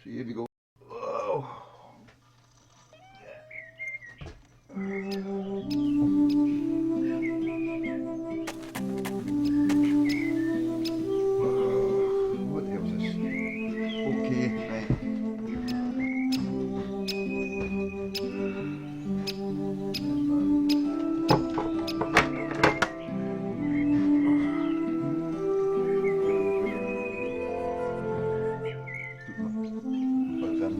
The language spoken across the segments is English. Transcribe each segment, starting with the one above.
See if you go. Whoa. What else is okay, right? What's that?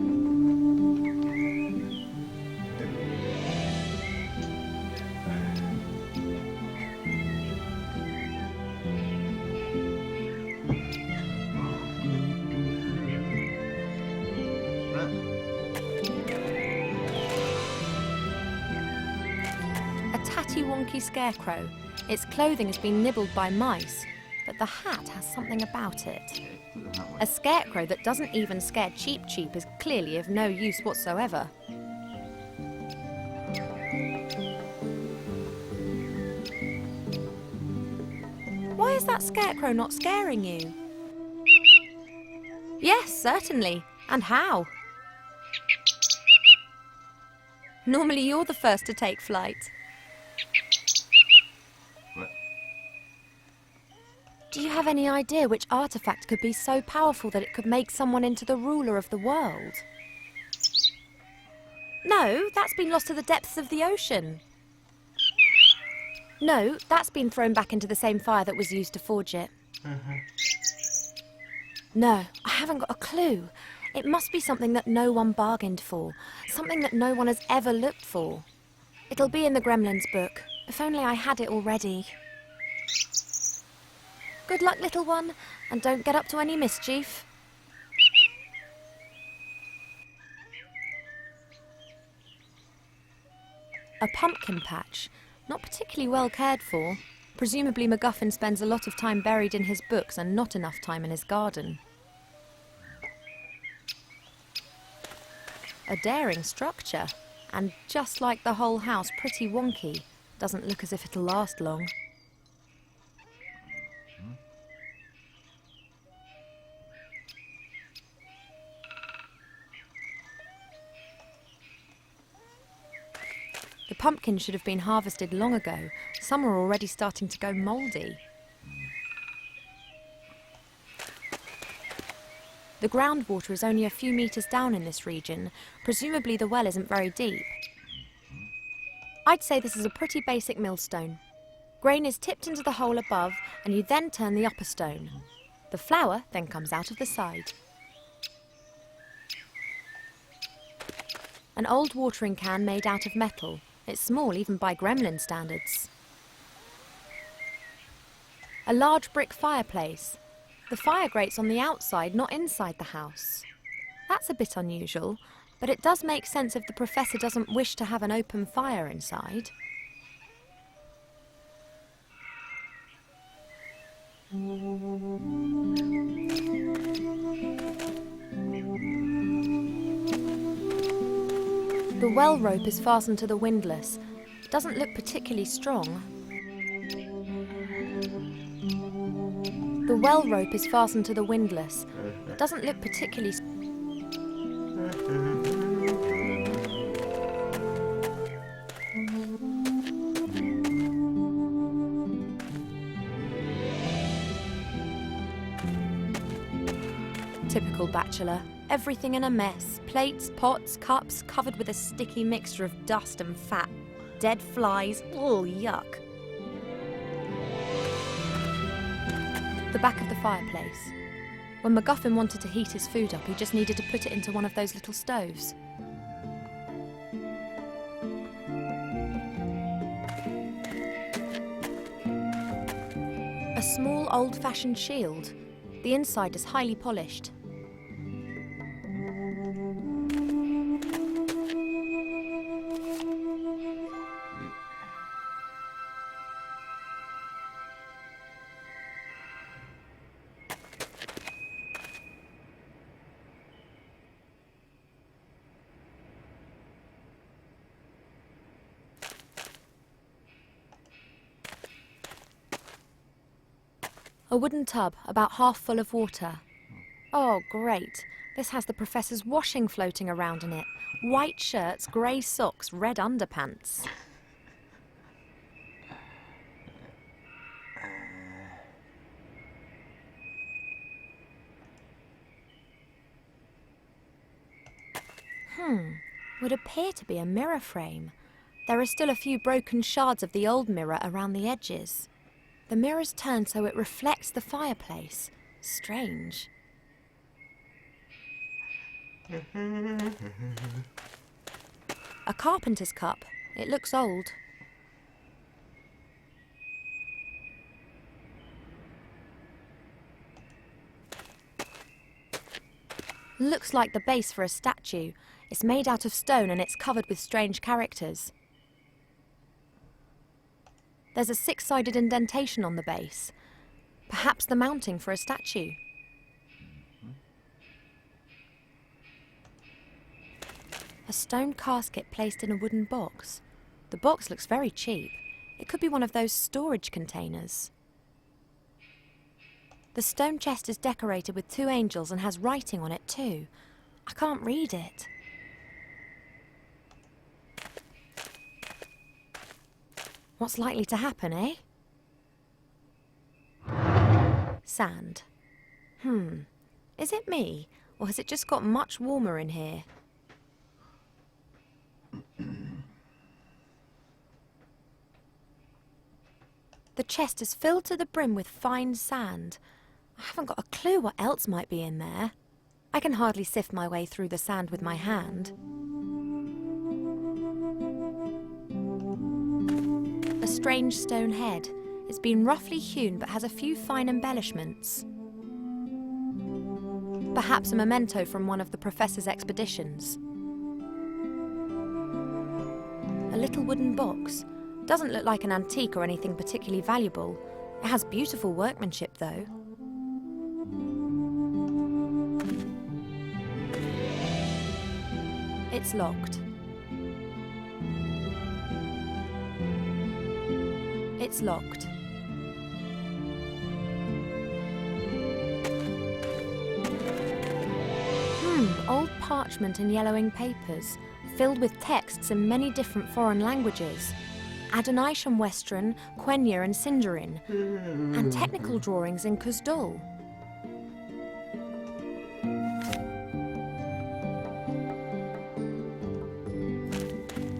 A tatty-wonky scarecrow. Its clothing has been nibbled by mice, but the hat has something about it. A scarecrow that doesn't even scare Cheep Cheep is clearly of no use whatsoever. Why is that scarecrow not scaring you? Yes, certainly. And how? Normally you're the first to take flight. What? Do you have any idea which artifact could be so powerful that it could make someone into the ruler of the world? No, that's been lost to the depths of the ocean. No, that's been thrown back into the same fire that was used to forge it. No, I haven't got a clue. It must be something that no one bargained for, something that no one has ever looked for. It'll be in the Gremlins book. If only I had it already. Good luck, little one, and don't get up to any mischief. A pumpkin patch. Not particularly well cared for. Presumably MacGuffin spends a lot of time buried in his books and not enough time in his garden. A daring structure, and just like the whole house, pretty wonky. Doesn't look as if it'll last long. The pumpkin should have been harvested long ago. Some are already starting to go mouldy. The groundwater is only a few metres down in this region. Presumably the well isn't very deep. I'd say this is a pretty basic millstone. Grain is tipped into the hole above, and you then turn the upper stone. The flour then comes out of the side. An old watering can made out of metal. It's small even by Gremlin standards. A large brick fireplace. The fire grates on the outside, not inside the house. That's a bit unusual, but it does make sense if the professor doesn't wish to have an open fire inside. The well rope is fastened to the windlass. Doesn't look particularly strong. The well rope is fastened to the windlass. Doesn't look particularly... Typical bachelor. Everything in a mess. Plates, pots, cups, covered with a sticky mixture of dust and fat. Dead flies. Oh, yuck. The back of the fireplace. When MacGuffin wanted to heat his food up, he just needed to put it into one of those little stoves. A small old-fashioned shield. The inside is highly polished. A wooden tub, about half full of water. Oh, great. This has the professor's washing floating around in it. White shirts, grey socks, red underpants. Would appear to be a mirror frame. There are still a few broken shards of the old mirror around the edges. The mirror's turned so it reflects the fireplace. Strange. A carpenter's cup. It looks old. Looks like the base for a statue. It's made out of stone and it's covered with strange characters. There's a 6-sided indentation on the base. Perhaps the mounting for a statue. A stone casket placed in a wooden box. The box looks very cheap. It could be one of those storage containers. The stone chest is decorated with 2 angels and has writing on it too. I can't read it. What's likely to happen, eh? Sand. Is it me, or has it just got much warmer in here? The chest is filled to the brim with fine sand. I haven't got a clue what else might be in there. I can hardly sift my way through the sand with my hand. A strange stone head. It's been roughly hewn but has a few fine embellishments. Perhaps a memento from one of the professor's expeditions. A little wooden box. Doesn't look like an antique or anything particularly valuable. It has beautiful workmanship though. It's locked. It's locked. Old parchment and yellowing papers, filled with texts in many different foreign languages. Adonisham Western, Quenya and Sindarin, and technical drawings in Kuzdul.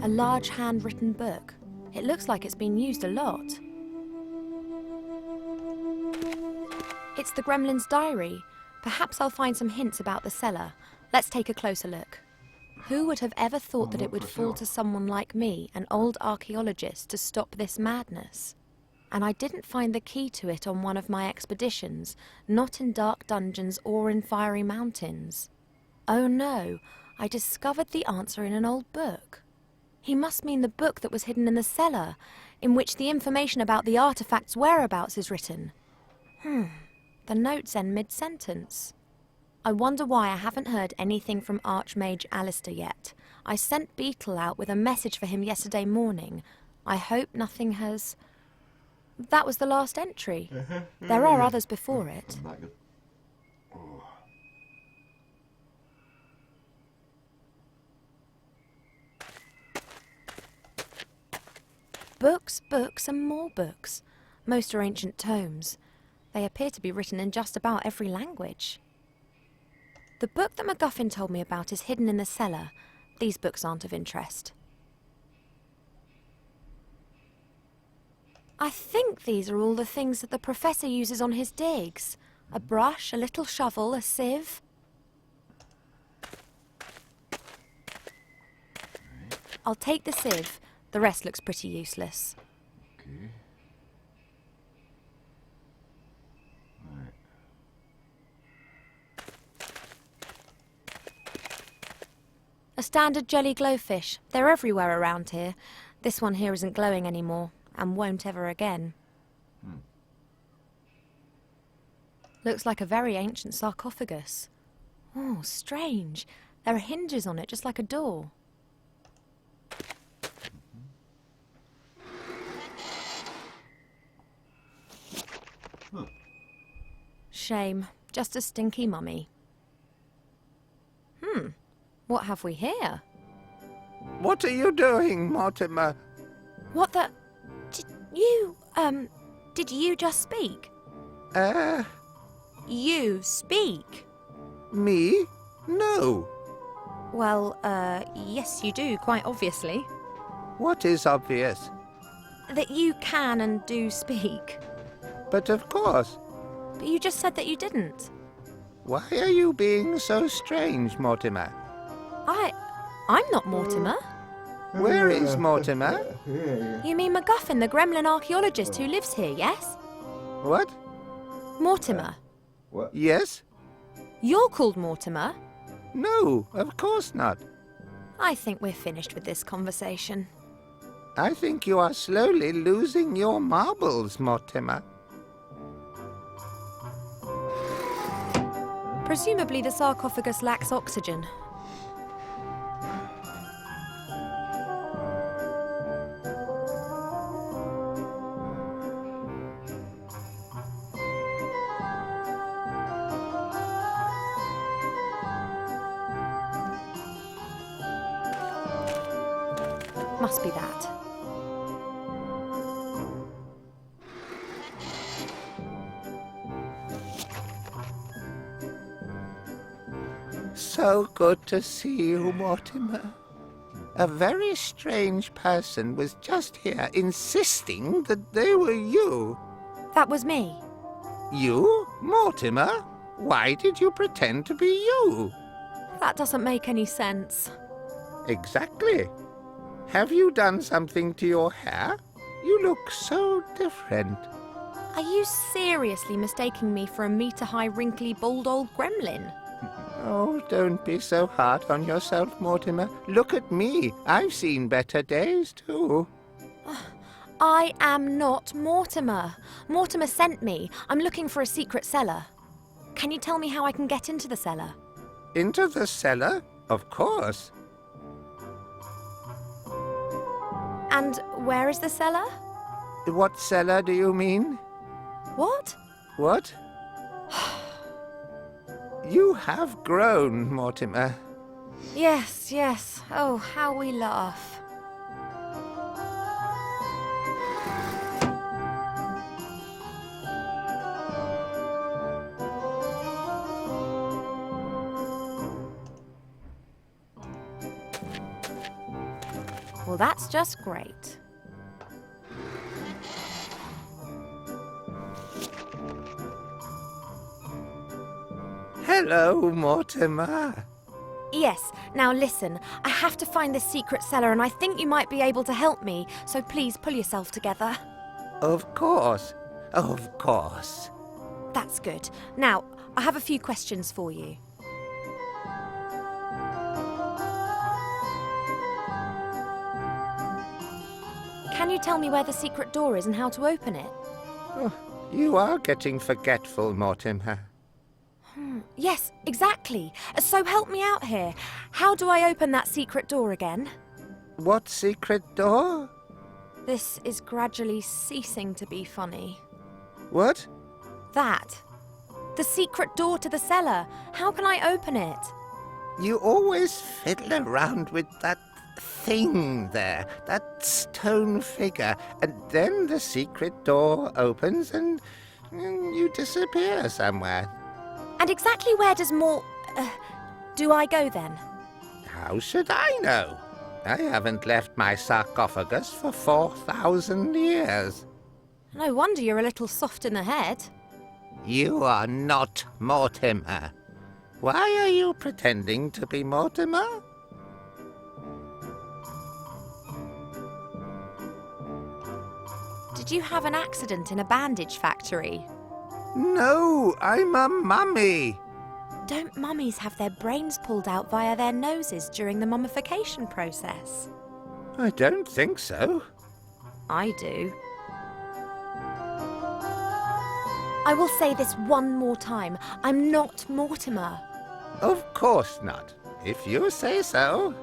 A large handwritten book. It looks like it's been used a lot. It's the Gremlin's diary. Perhaps I'll find some hints about the cellar. Let's take a closer look. Who would have ever thought that it would fall to someone like me, an old archaeologist, to stop this madness? And I didn't find the key to it on one of my expeditions, not in dark dungeons or in fiery mountains. Oh no, I discovered the answer in an old book. He must mean the book that was hidden in the cellar, in which the information about the artifact's whereabouts is written. The notes end mid-sentence. I wonder why I haven't heard anything from Archmage Alistair yet. I sent Beetle out with a message for him yesterday morning. I hope nothing has... That was the last entry. There are others before it. Books, books and more books. Most are ancient tomes. They appear to be written in just about every language. The book that MacGuffin told me about is hidden in the cellar. These books aren't of interest. I think these are all the things that the professor uses on his digs. A brush, a little shovel, a sieve. I'll take the sieve. The rest looks pretty useless. Okay. A standard jelly glowfish. They're everywhere around here. This one here isn't glowing anymore, and won't ever again. Looks like a very ancient sarcophagus. Oh, strange. There are hinges on it, just like a door. Shame. Just a stinky mummy. What have we here? What are you doing, Mortimer? What the... Did you just speak? You speak? Me? No. Well, yes you do, quite obviously. What is obvious? That you can and do speak. But of course. But you just said that you didn't. Why are you being so strange, Mortimer? I'm not Mortimer. Where is Mortimer? You mean MacGuffin, the gremlin archaeologist who lives here, yes? What? Mortimer. What? Yes? You're called Mortimer? No, of course not. I think we're finished with this conversation. I think you are slowly losing your marbles, Mortimer. Presumably the sarcophagus lacks oxygen. Must be that. So good to see you, Mortimer. A very strange person was just here insisting that they were you. That was me. You? Mortimer? Why did you pretend to be you? That doesn't make any sense. Exactly. Have you done something to your hair? You look so different. Are you seriously mistaking me for a metre-high, wrinkly, bald old gremlin? Oh, don't be so hard on yourself, Mortimer. Look at me. I've seen better days, too. I am not Mortimer. Mortimer sent me. I'm looking for a secret cellar. Can you tell me how I can get into the cellar? Into the cellar? Of course. And where is the cellar? What cellar do you mean? What? What? You have grown, Mortimer. Yes, yes. Oh, how we laugh. Well, that's just great. Hello, Mortimer. Yes, now listen, I have to find this secret cellar and I think you might be able to help me, so please pull yourself together. Of course. Of course. That's good. Now, I have a few questions for you. Can you tell me where the secret door is and how to open it? Oh, you are getting forgetful, Mortimer. Yes, exactly. So help me out here. How do I open that secret door again? What secret door? This is gradually ceasing to be funny. What? That. The secret door to the cellar. How can I open it? You always fiddle around with that thing there, that stone figure, and then the secret door opens and you disappear somewhere. And exactly where does do I go then? How should I know? I haven't left my sarcophagus for 4,000 years. No wonder you're a little soft in the head. You are not Mortimer. Why are you pretending to be Mortimer? Did you have an accident in a bandage factory? No, I'm a mummy. Don't mummies have their brains pulled out via their noses during the mummification process? I don't think so. I do. I will say this one more time. I'm not Mortimer. Of course not, if you say so.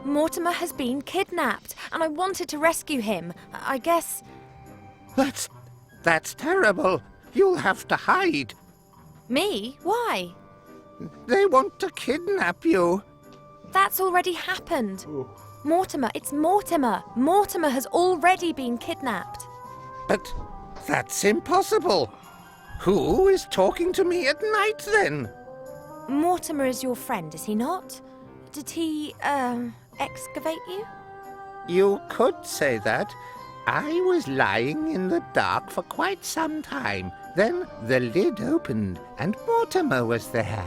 Mortimer has been kidnapped, and I wanted to rescue him. I guess... That's terrible. You'll have to hide. Me? Why? They want to kidnap you. That's already happened. Oh. Mortimer, it's Mortimer. Mortimer has already been kidnapped. But that's impossible. Who is talking to me at night then? Mortimer is your friend, is he not? Did he, excavate you? You could say that. I was lying in the dark for quite some time. Then the lid opened and Mortimer was there.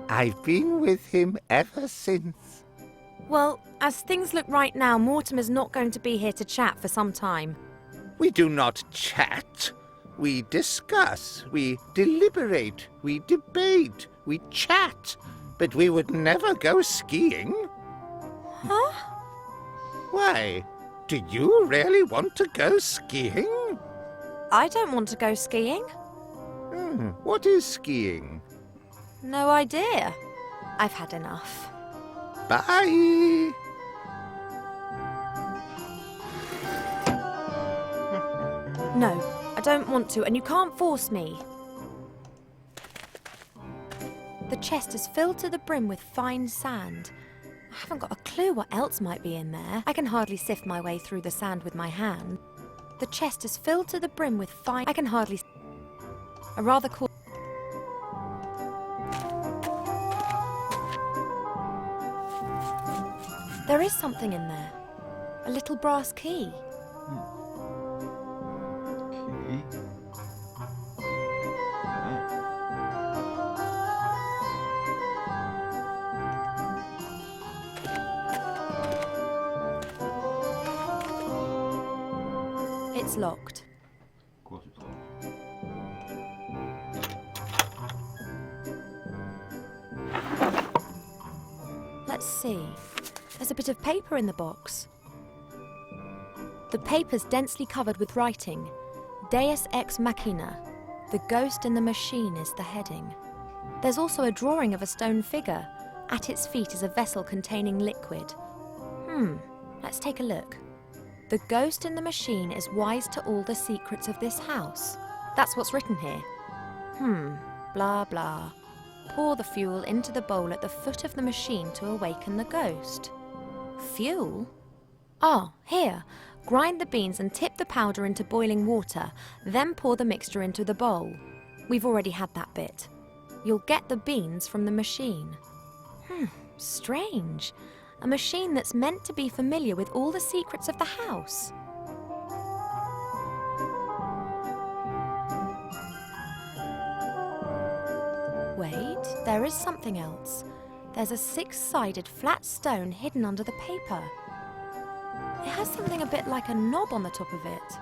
I've been with him ever since. Well, as things look right now, Mortimer's not going to be here to chat for some time. We do not chat. We discuss, we deliberate, we debate, we chat. But we would never go skiing. Huh? Why? Do you really want to go skiing? I don't want to go skiing. What is skiing? No idea. I've had enough. Bye. No, I don't want to, and you can't force me. The chest is filled to the brim with fine sand. I haven't got a clue what else might be in there. I can hardly sift my way through the sand with my hand. The chest is filled to the brim with fine... I can hardly... A rather cool... There is something in there. A little brass key. Okay. It's locked. Of course it's locked. Let's see. There's a bit of paper in the box. The paper's densely covered with writing. Deus ex machina. The ghost in the machine is the heading. There's also a drawing of a stone figure. At its feet is a vessel containing liquid. Let's take a look. The ghost in the machine is wise to all the secrets of this house. That's what's written here. Blah blah. Pour the fuel into the bowl at the foot of the machine to awaken the ghost. Fuel? Oh, here. Grind the beans and tip the powder into boiling water, then pour the mixture into the bowl. We've already had that bit. You'll get the beans from the machine. Strange. A machine that's meant to be familiar with all the secrets of the house. Wait, there is something else. There's a six-sided flat stone hidden under the paper. It has something a bit like a knob on the top of it.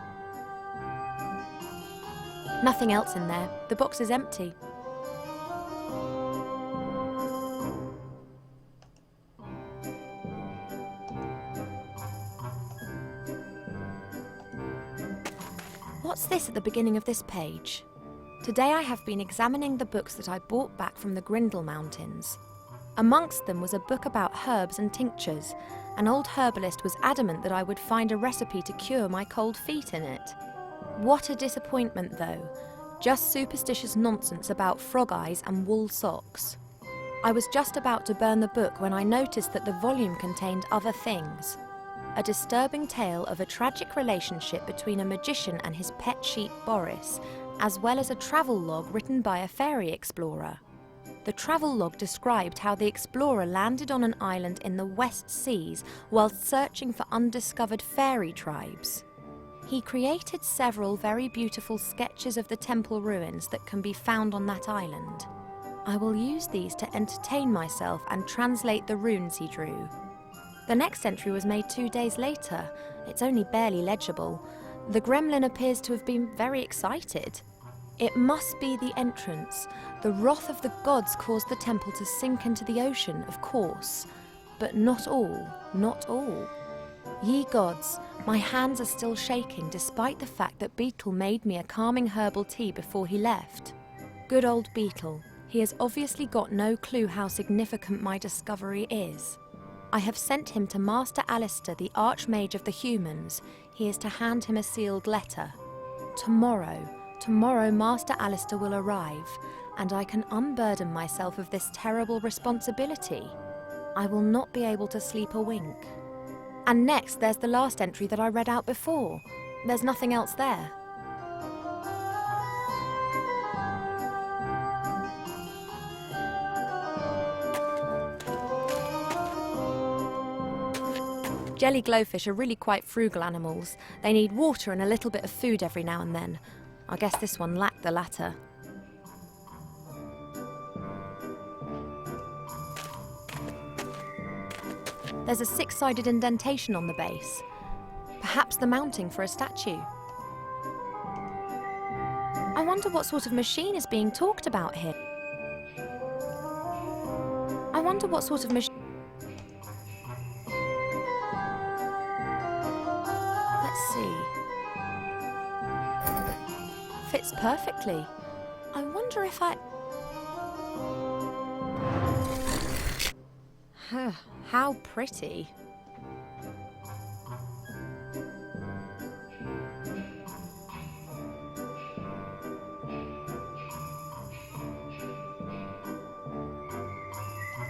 Nothing else in there. The box is empty. What's this at the beginning of this page? Today I have been examining the books that I brought back from the Grindle Mountains. Amongst them was a book about herbs and tinctures. An old herbalist was adamant that I would find a recipe to cure my cold feet in it. What a disappointment, though. Just superstitious nonsense about frog eyes and wool socks. I was just about to burn the book when I noticed that the volume contained other things. A disturbing tale of a tragic relationship between a magician and his pet sheep Boris, as well as a travel log written by a fairy explorer. The travel log described how the explorer landed on an island in the West Seas whilst searching for undiscovered fairy tribes. He created several very beautiful sketches of the temple ruins that can be found on that island. I will use these to entertain myself and translate the runes he drew. The next entry was made 2 days later. It's only barely legible. The gremlin appears to have been very excited. It must be the entrance. The wrath of the gods caused the temple to sink into the ocean, of course. But not all, not all. Ye gods, my hands are still shaking despite the fact that Beetle made me a calming herbal tea before he left. Good old Beetle, he has obviously got no clue how significant my discovery is. I have sent him to Master Alistair, the Archmage of the Humans. He is to hand him a sealed letter. Tomorrow Master Alistair will arrive, and I can unburden myself of this terrible responsibility, I will not be able to sleep a wink. And next, there's the last entry that I read out before. There's nothing else there. Jelly glowfish are really quite frugal animals. They need water and a little bit of food every now and then. I guess this one lacked the latter. There's a six-sided indentation on the base. Perhaps the mounting for a statue. I wonder what sort of machine is being talked about here. I wonder what sort of machine... Let's see. Fits perfectly. I wonder if I... How pretty.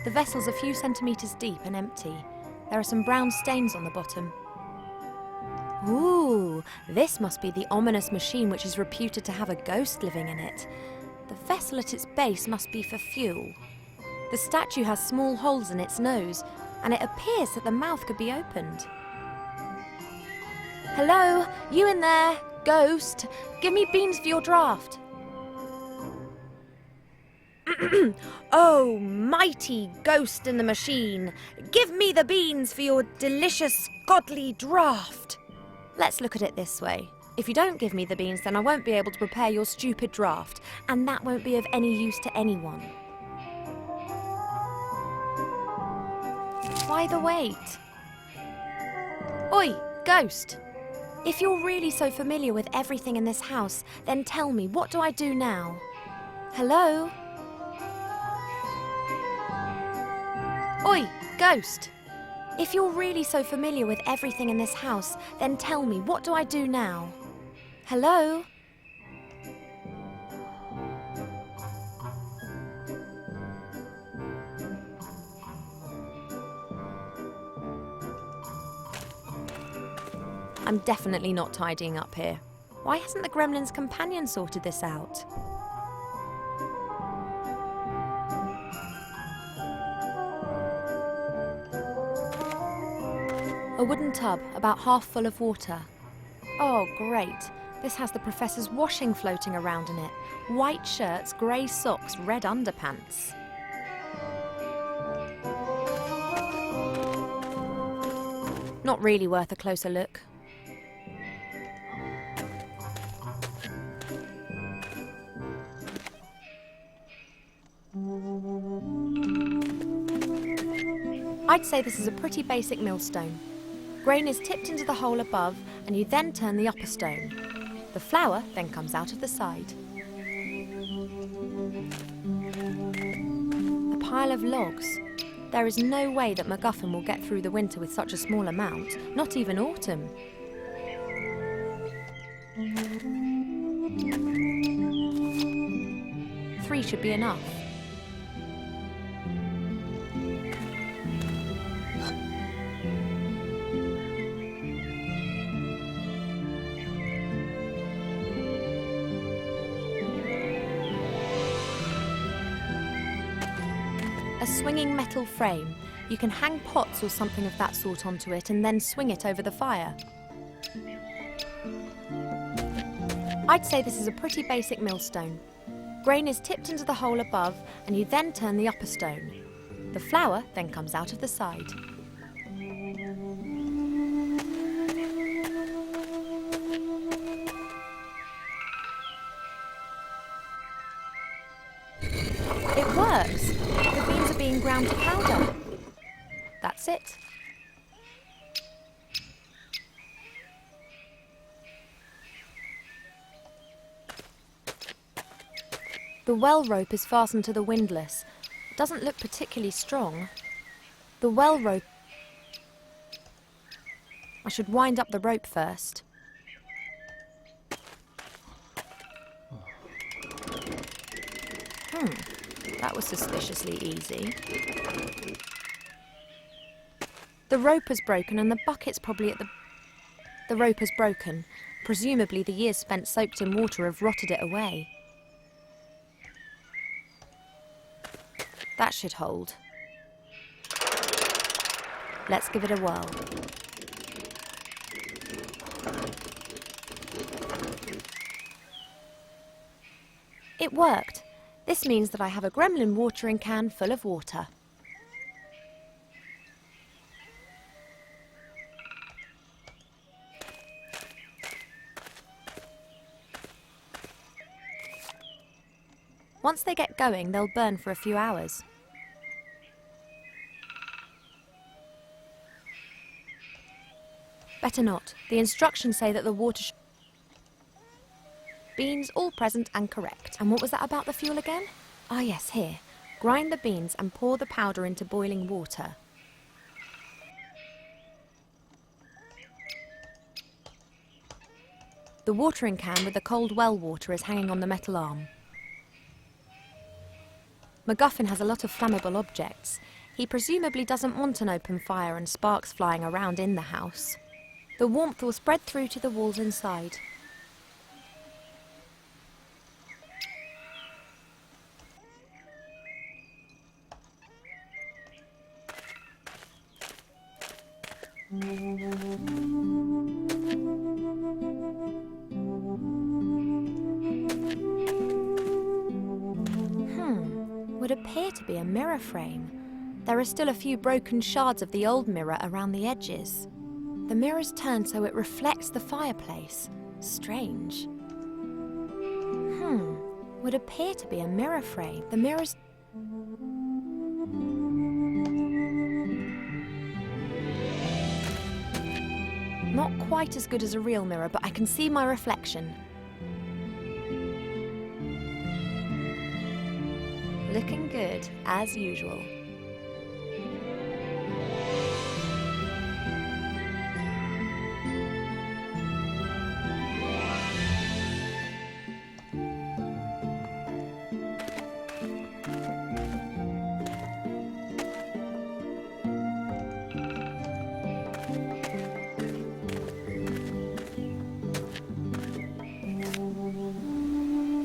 The vessel's a few centimetres deep and empty. There are some brown stains on the bottom. Ooh, this must be the ominous machine which is reputed to have a ghost living in it. The vessel at its base must be for fuel. The statue has small holes in its nose, and it appears that the mouth could be opened. Hello, you in there, ghost? Give me beans for your draft. Oh, mighty ghost in the machine, give me the beans for your delicious, godly draft. Let's look at it this way. If you don't give me the beans, then I won't be able to prepare your stupid draft, and that won't be of any use to anyone. Why the wait? Oi, ghost! If you're really so familiar with everything in this house, then tell me, what do I do now? Hello? Oi, ghost! If you're really so familiar with everything in this house, then tell me, what do I do now? Hello? I'm definitely not tidying up here. Why hasn't the gremlin's companion sorted this out? A wooden tub, about half full of water. Oh, great. This has the professor's washing floating around in it. White shirts, grey socks, red underpants. Not really worth a closer look. I'd say this is a pretty basic millstone. Grain is tipped into the hole above, and you then turn the upper stone. The flour then comes out of the side. A pile of logs. There is no way that MacGuffin will get through the winter with such a small amount, not even autumn. Three should be enough. A swinging metal frame. You can hang pots or something of that sort onto it and then swing it over the fire. I'd say this is a pretty basic millstone. Grain is tipped into the hole above, and you then turn the upper stone. The flour then comes out of the side. It works! The beans are being ground to powder. That's it. The well rope is fastened to the windlass. It doesn't look particularly strong. The well rope... I should wind up the rope first. That was suspiciously easy. The rope has broken and the bucket's probably at the... The rope has broken. Presumably the years spent soaked in water have rotted it away. That should hold. Let's give it a whirl. It worked. This means that I have a gremlin watering can full of water. Once they get going, they'll burn for a few hours. Better not. The instructions say that the water Beans all present and correct. And what was that about the fuel again? Ah yes, here. Grind the beans and pour the powder into boiling water. The watering can with the cold well water is hanging on the metal arm. MacGuffin has a lot of flammable objects. He presumably doesn't want an open fire and sparks flying around in the house. The warmth will spread through to the walls inside. Would appear to be a mirror frame. There are still a few broken shards of the old mirror around the edges. The mirror's turned so it reflects the fireplace. Strange. Would appear to be a mirror frame. The mirror's... Not quite as good as a real mirror, but I can see my reflection. Looking good, as usual.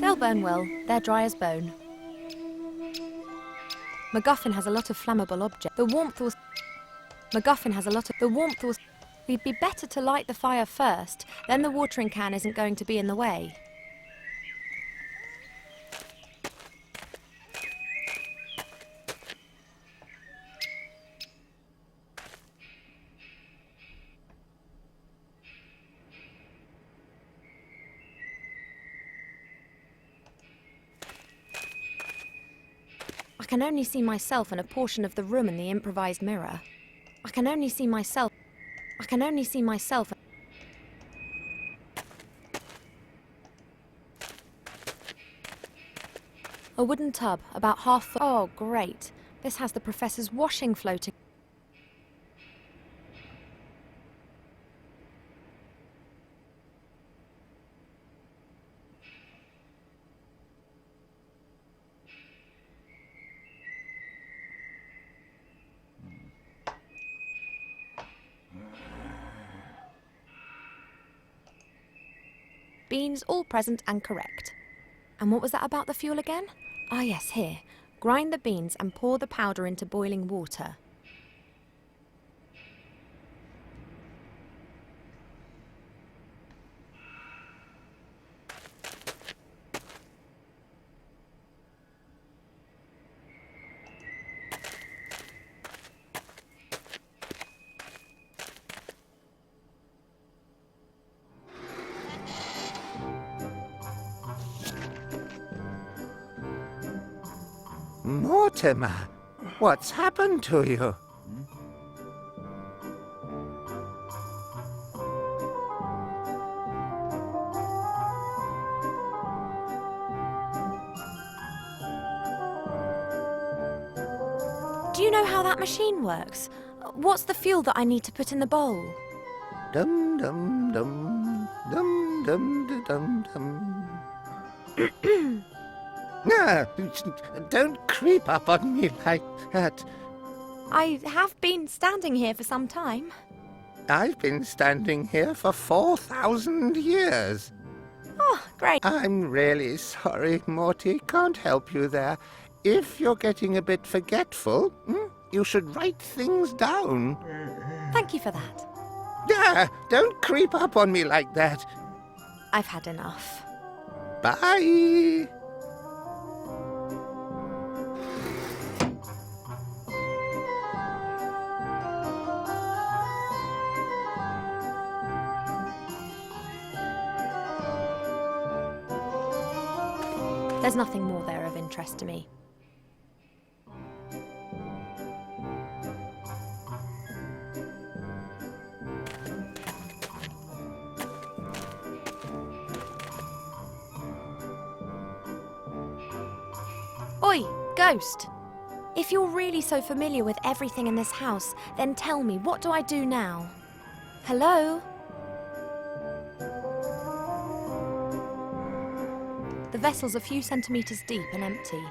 They'll burn well. They're dry as bone. MacGuffin has a lot of flammable objects. The warmth will... MacGuffin has a lot of... The warmth will... It'd be better to light the fire first, then the watering can isn't going to be in the way. I can only see myself and a portion of the room in the improvised mirror. I can only see myself. I can only see myself. A wooden tub, about half full. Oh, great. This has the professor's washing floating. Beans all present and correct. And what was that about the fuel again? Ah yes, here. Grind the beans and pour the powder into boiling water. Mortimer, what's happened to you? Do you know how that machine works? What's the fuel that I need to put in the bowl? Dum dum dum dum dum dum dum. No, don't creep up on me like that. I have been standing here for some time. I've been standing here for 4,000 years. Oh, great. I'm really sorry, Morty. Can't help you there. If you're getting a bit forgetful, you should write things down. Thank you for that. Yeah, don't creep up on me like that. I've had enough. Bye. There's nothing more there of interest to me. Oi, ghost! If you're really so familiar with everything in this house, then tell me, what do I do now? Hello? The vessel's a few centimetres deep and empty.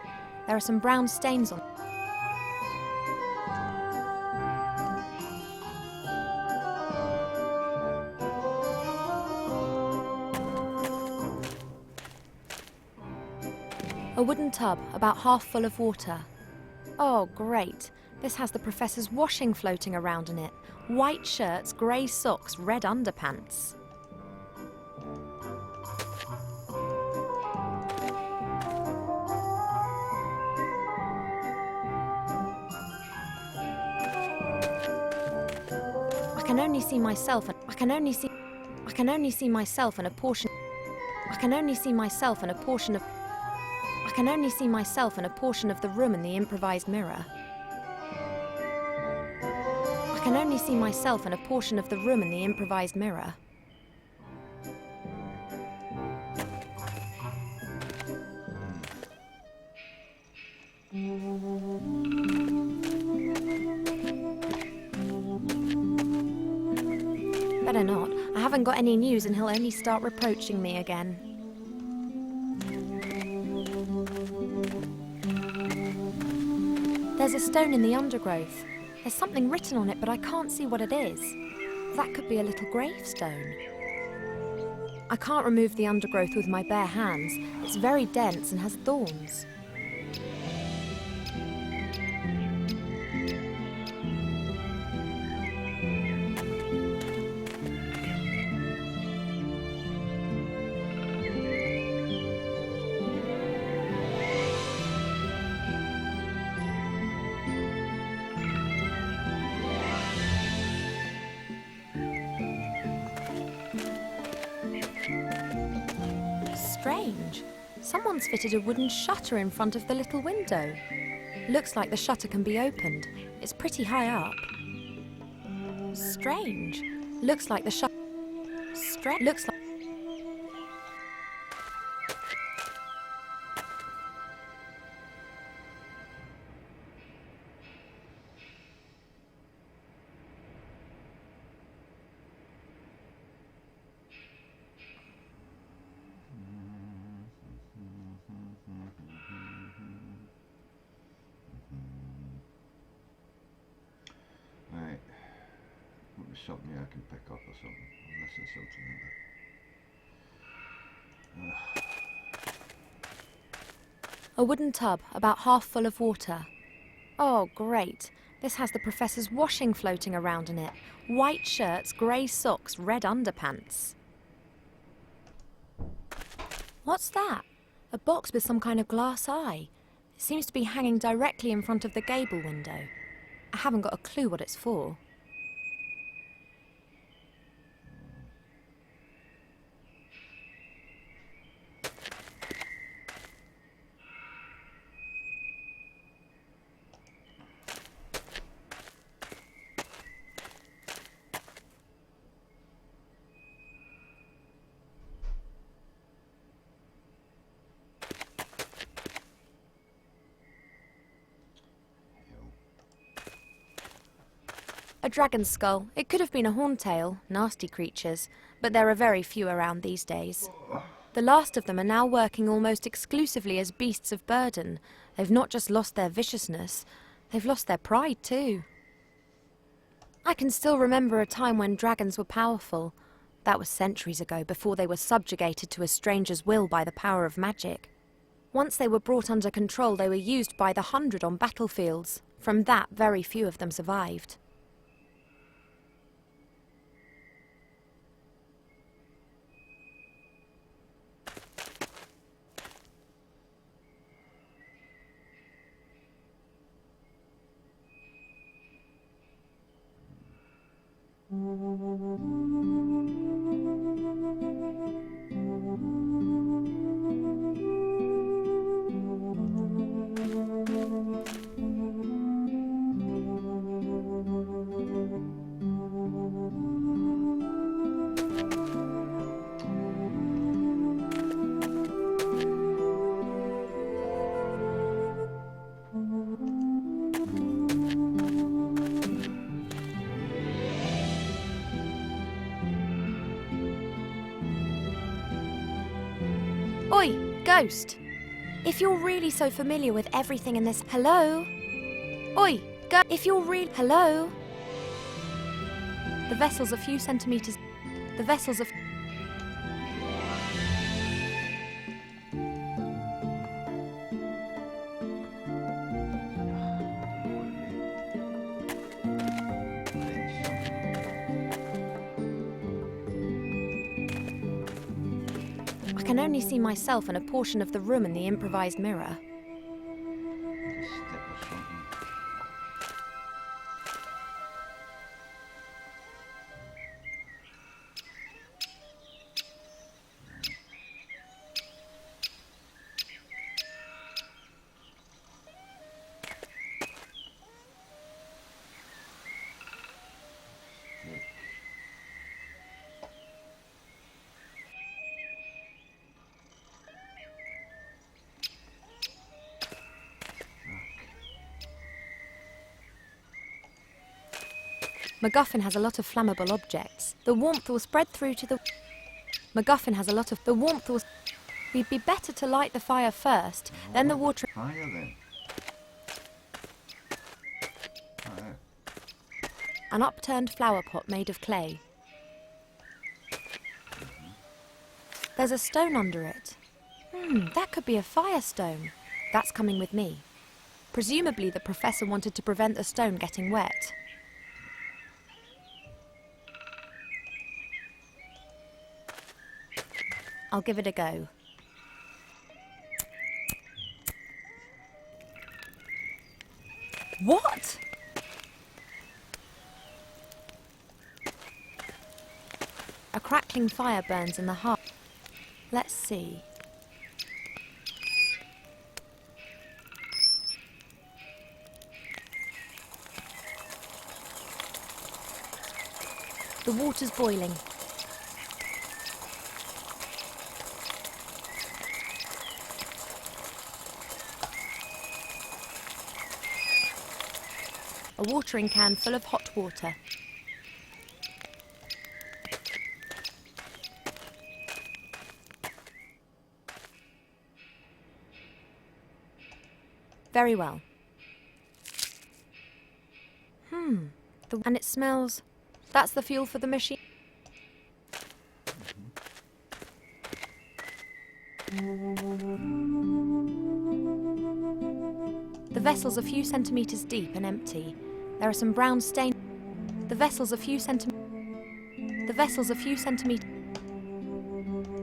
There are some brown stains on. A wooden tub, about half full of water. Oh, great. This has the professor's washing floating around in it. White shirts, grey socks, red underpants. I can only see myself and I can only see myself and a portion of the room in the improvised mirror. I can only see myself and a portion of the room in the improvised mirror. Better not. I haven't got any news and he'll only start reproaching me again. There's a stone in the undergrowth. There's something written on it, but I can't see what it is. That could be a little gravestone. I can't remove the undergrowth with my bare hands. It's very dense and has thorns. Strange. Someone's fitted a wooden shutter in front of the little window. Looks like the shutter can be opened. It's pretty high up. Strange. Looks like the shutter. Looks like. Right. What was something I can pick up or something? I'm missing something. A wooden tub, about half full of water. Oh, great. This has the professor's washing floating around in it. White shirts, grey socks, red underpants. What's that? A box with some kind of glass eye. It seems to be hanging directly in front of the gable window. I haven't got a clue what it's for. A dragon's skull. It could have been a horntail, nasty creatures, but there are very few around these days. The last of them are now working almost exclusively as beasts of burden. They've not just lost their viciousness, they've lost their pride too. I can still remember a time when dragons were powerful. That was centuries ago, before they were subjugated to a stranger's will by the power of magic. Once they were brought under control, they were used by the hundred on battlefields. From that, very few of them survived. Oi, Ghost! If you're really so familiar with everything in this... Hello? Oi, if you're Hello? The vessel's a few centimetres... The vessel's a... I can only see myself and a portion of the room in the improvised mirror. Step or something. MacGuffin has a lot of flammable objects. The warmth will spread through to the... MacGuffin has a lot of... The warmth will... We'd be better to light the fire first, then the water... Fire then. Oh, there. An upturned flower pot made of clay. There's a stone under it. That could be a firestone. That's coming with me. Presumably the professor wanted to prevent the stone getting wet. I'll give it a go. What? A crackling fire burns in the heart. Let's see. The water's boiling. A watering can full of hot water. Very well. And it smells... That's the fuel for the machine. The vessel's a few centimetres deep and empty. There are some brown stains. The vessel's a few centimetres.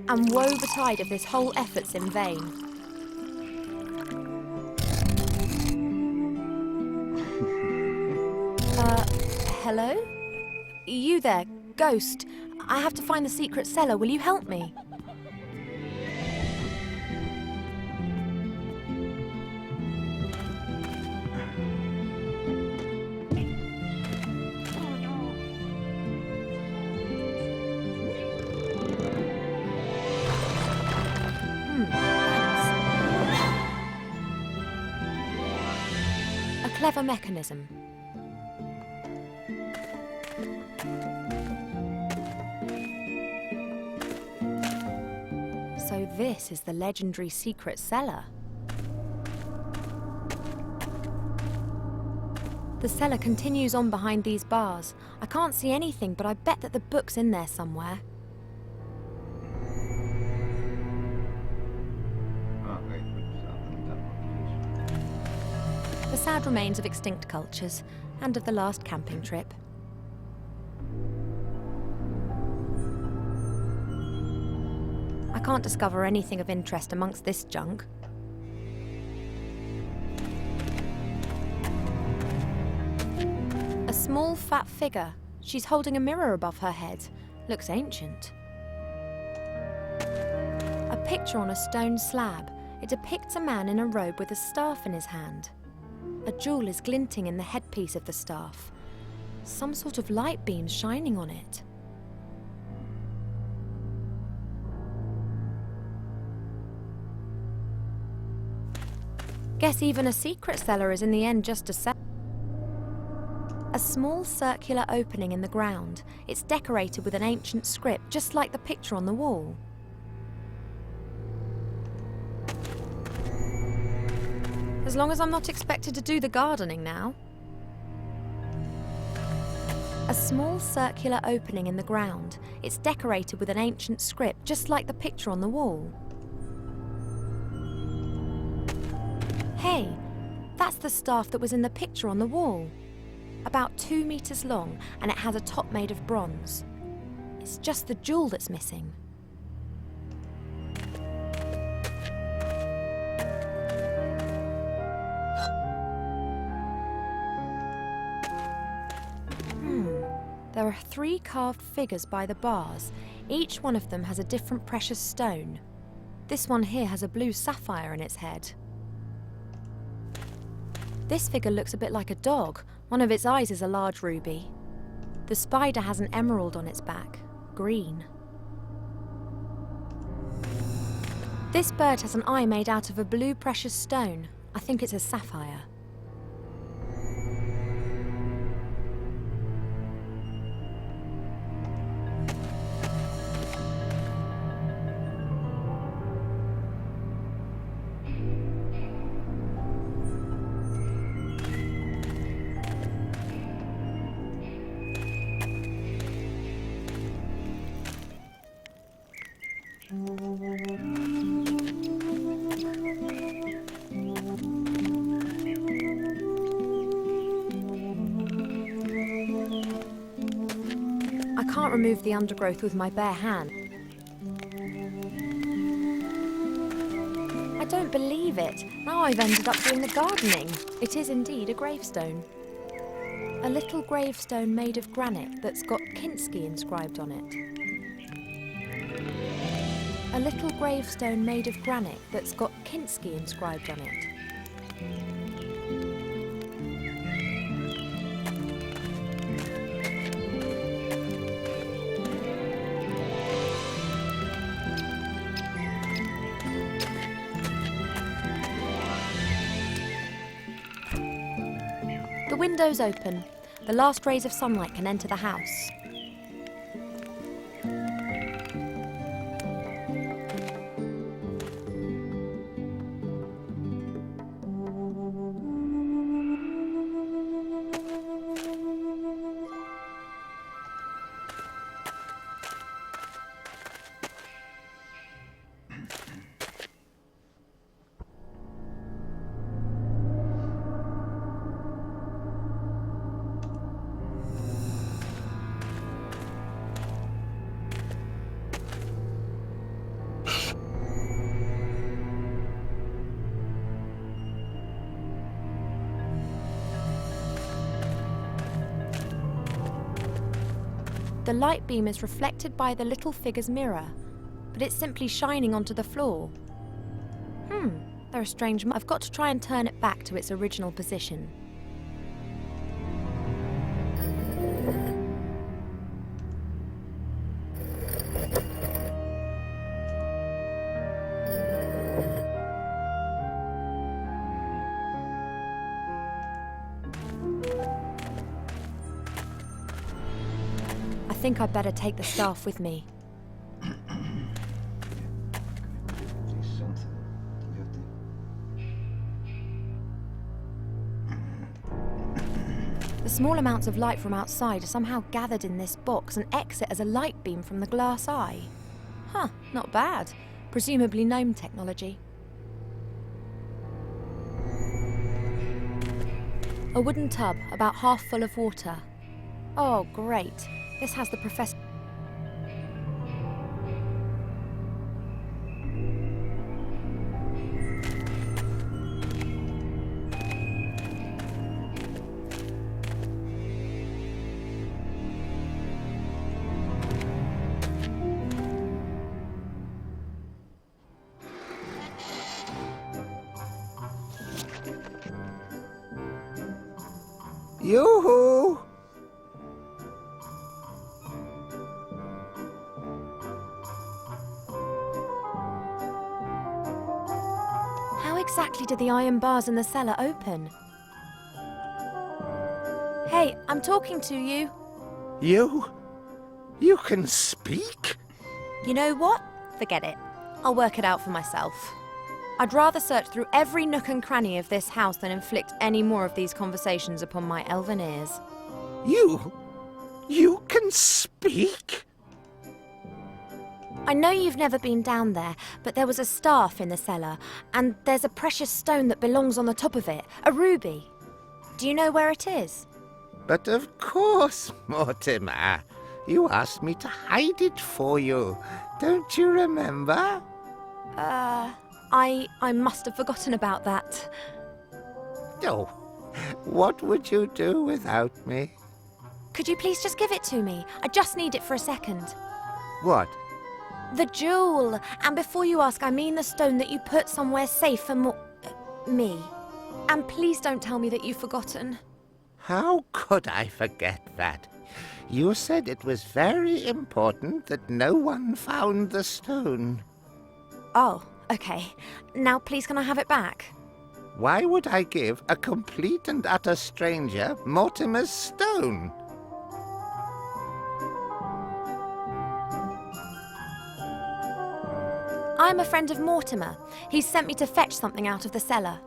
And woe betide if this whole effort's in vain. Hello? You there, Ghost. I have to find the secret cellar. Will you help me? A clever mechanism. So So this is the legendary secret cellar. The cellar continues on behind these bars. I can't see anything, but I bet that the book's in there somewhere. The sad remains of extinct cultures and of the last camping trip. I can't discover anything of interest amongst this junk. A small, fat figure. She's holding a mirror above her head. Looks ancient. A picture on a stone slab. It depicts a man in a robe with a staff in his hand. A jewel is glinting in the headpiece of the staff. Some sort of light beam shining on it. Guess even a secret cellar is in the end just a cellar. A small circular opening in the ground. It's decorated with an ancient script, just like the picture on the wall. As long as I'm not expected to do the gardening now. A small circular opening in the ground. It's decorated with an ancient script, just like the picture on the wall. Hey, that's the staff that was in the picture on the wall. About 2 meters long, and it has a top made of bronze. It's just the jewel that's missing. There are 3 carved figures by the bars. Each one of them has a different precious stone. This one here has a blue sapphire in its head. This figure looks a bit like a dog. One of its eyes is a large ruby. The spider has an emerald on its back, green. This bird has an eye made out of a blue precious stone. I think it's a sapphire. I can't remove the undergrowth with my bare hand. I don't believe it. Now I've ended up doing the gardening. It is indeed a gravestone. A little gravestone made of granite that's got Kinski inscribed on it. A little gravestone made of granite that's got Kinski inscribed on it. The window's open. The last rays of sunlight can enter the house. The light beam is reflected by the little figure's mirror, but it's simply shining onto the floor. They're a strange. I've got to try and turn it back to its original position. I think I'd better take the staff with me. small amounts of light from outside are somehow gathered in this box and exit as a light beam from the glass eye. Huh, not bad. Presumably gnome technology. A wooden tub, about half full of water. Oh, great. This has the professor... Yoo-hoo! How exactly did the iron bars in the cellar open? Hey, I'm talking to you. You can speak? You know what? Forget it. I'll work it out for myself. I'd rather search through every nook and cranny of this house than inflict any more of these conversations upon my elven ears. You can speak? I know you've never been down there, but there was a staff in the cellar, and there's a precious stone that belongs on the top of it, a ruby. Do you know where it is? But of course, Mortimer. You asked me to hide it for you. Don't you remember? I must have forgotten about that. Oh, what would you do without me? Could you please just give it to me? I just need it for a second. What? The jewel. And before you ask, I mean the stone that you put somewhere safe for me. And please don't tell me that you've forgotten. How could I forget that? You said it was very important that no one found the stone. Oh, okay. Now please can I have it back? Why would I give a complete and utter stranger Mortimer's stone? I'm a friend of Mortimer. He's sent me to fetch something out of the cellar.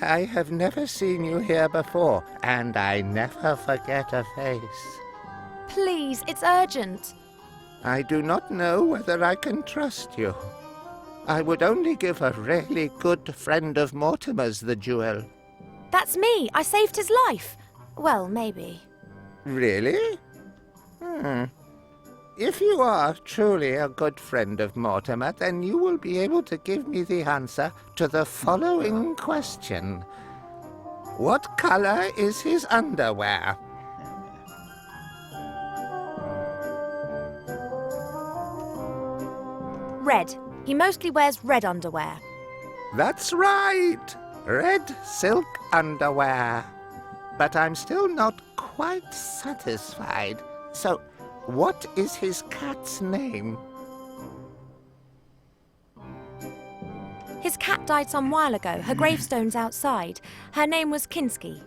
I have never seen you here before, and I never forget a face. Please, it's urgent. I do not know whether I can trust you. I would only give a really good friend of Mortimer's the jewel. That's me. I saved his life. Well, maybe. Really? If you are truly a good friend of Mortimer, then you will be able to give me the answer to the following question. What color is his underwear? Red. He mostly wears red underwear. That's right! Red silk underwear. But I'm still not quite satisfied. So, what is his cat's name? His cat died some while ago. Her gravestone's outside. Her name was Kinski.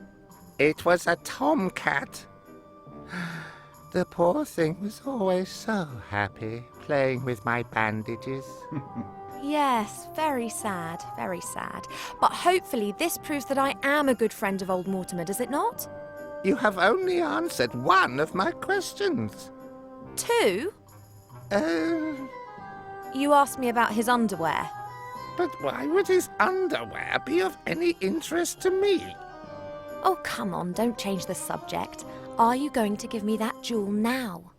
It was a tomcat. The poor thing was always so happy playing with my bandages. Yes, very sad, very sad. But hopefully this proves that I am a good friend of old Mortimer, does it not? You have only answered one of my questions. 2? You asked me about his underwear. But why would his underwear be of any interest to me? Oh, come on, don't change the subject. Are you going to give me that jewel now?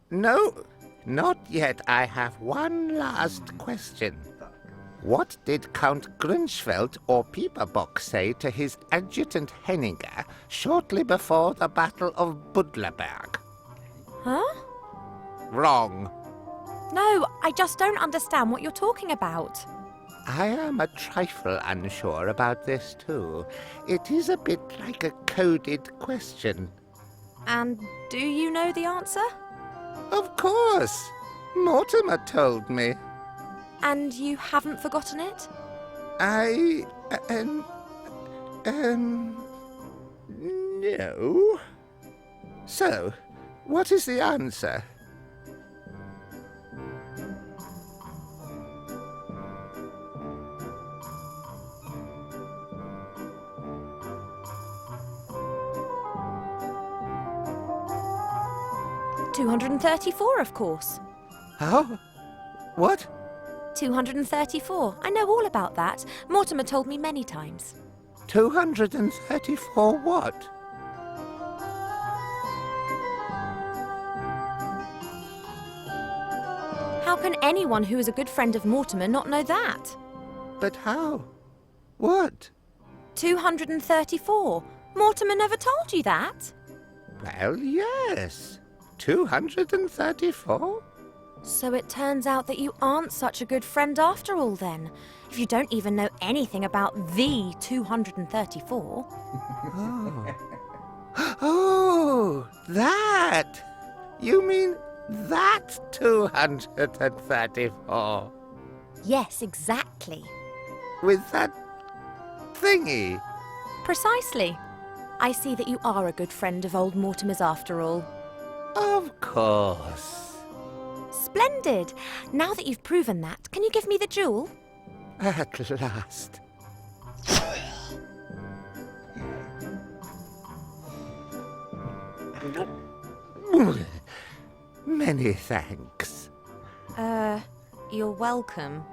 No, not yet. I have one last question. What did Count Grunschfeld or Pieperbock say to his adjutant Henninger shortly before the Battle of Budleberg? Huh? Wrong. No, I just don't understand what you're talking about. I am a trifle unsure about this too. It is a bit like a coded question. And do you know the answer? Of course. Mortimer told me. And you haven't forgotten it? No. So, what is the answer? 234, of course. How? What? 234. I know all about that. Mortimer told me many times. 234 what? How can anyone who is a good friend of Mortimer not know that? But how? What? 234. Mortimer never told you that? Well, yes. 234? So it turns out that you aren't such a good friend after all then, if you don't even know anything about the 234. Oh, that! You mean that 234? Yes, exactly. With that thingy? Precisely. I see that you are a good friend of old Mortimer's after all. Of course. Splendid! Now that you've proven that, can you give me the jewel? At last. Many thanks. You're welcome.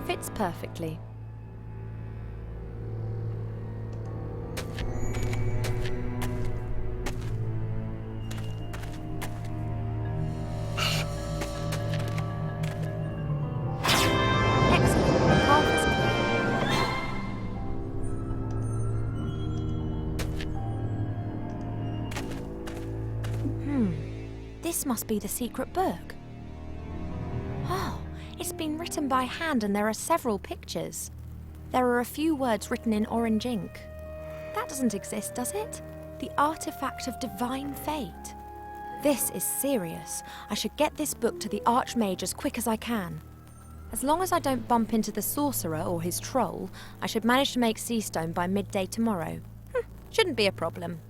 Fits perfectly. Excellent. The path is clear. This must be the secret book. Oh, it's been written by hand and there are several pictures. There are a few words written in orange ink. That doesn't exist, does it? The artifact of divine fate. This is serious. I should get this book to the Archmage as quick as I can. As long as I don't bump into the sorcerer or his troll, I should manage to make Seastone by midday tomorrow. Shouldn't be a problem.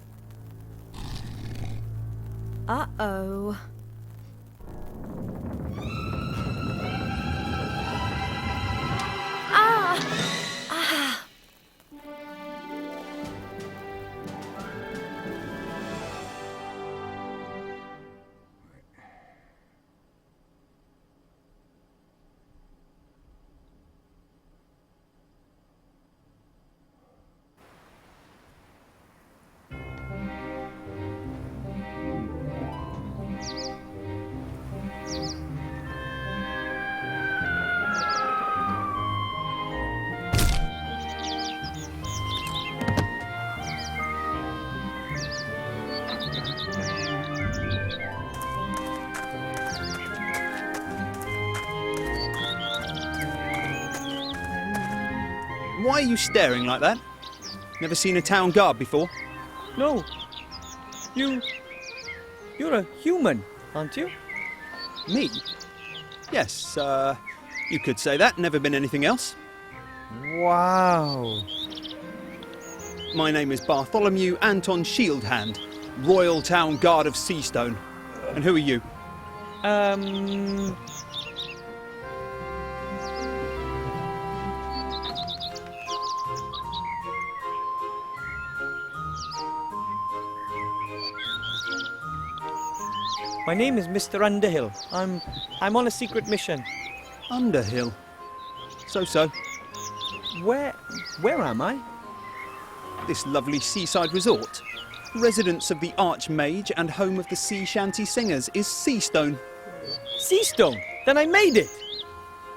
Uh-oh. Why are you staring like that? Never seen a town guard before? No. You're a human, aren't you? Me? Yes, you could say that. Never been anything else. Wow. My name is Bartholomew Anton Shieldhand, Royal Town Guard of Seastone. And who are you? My name is Mr. Underhill. I'm on a secret mission. Underhill. So. Where am I? This lovely seaside resort. Residence of the Archmage and home of the sea shanty singers is Seastone. Seastone? Then I made it!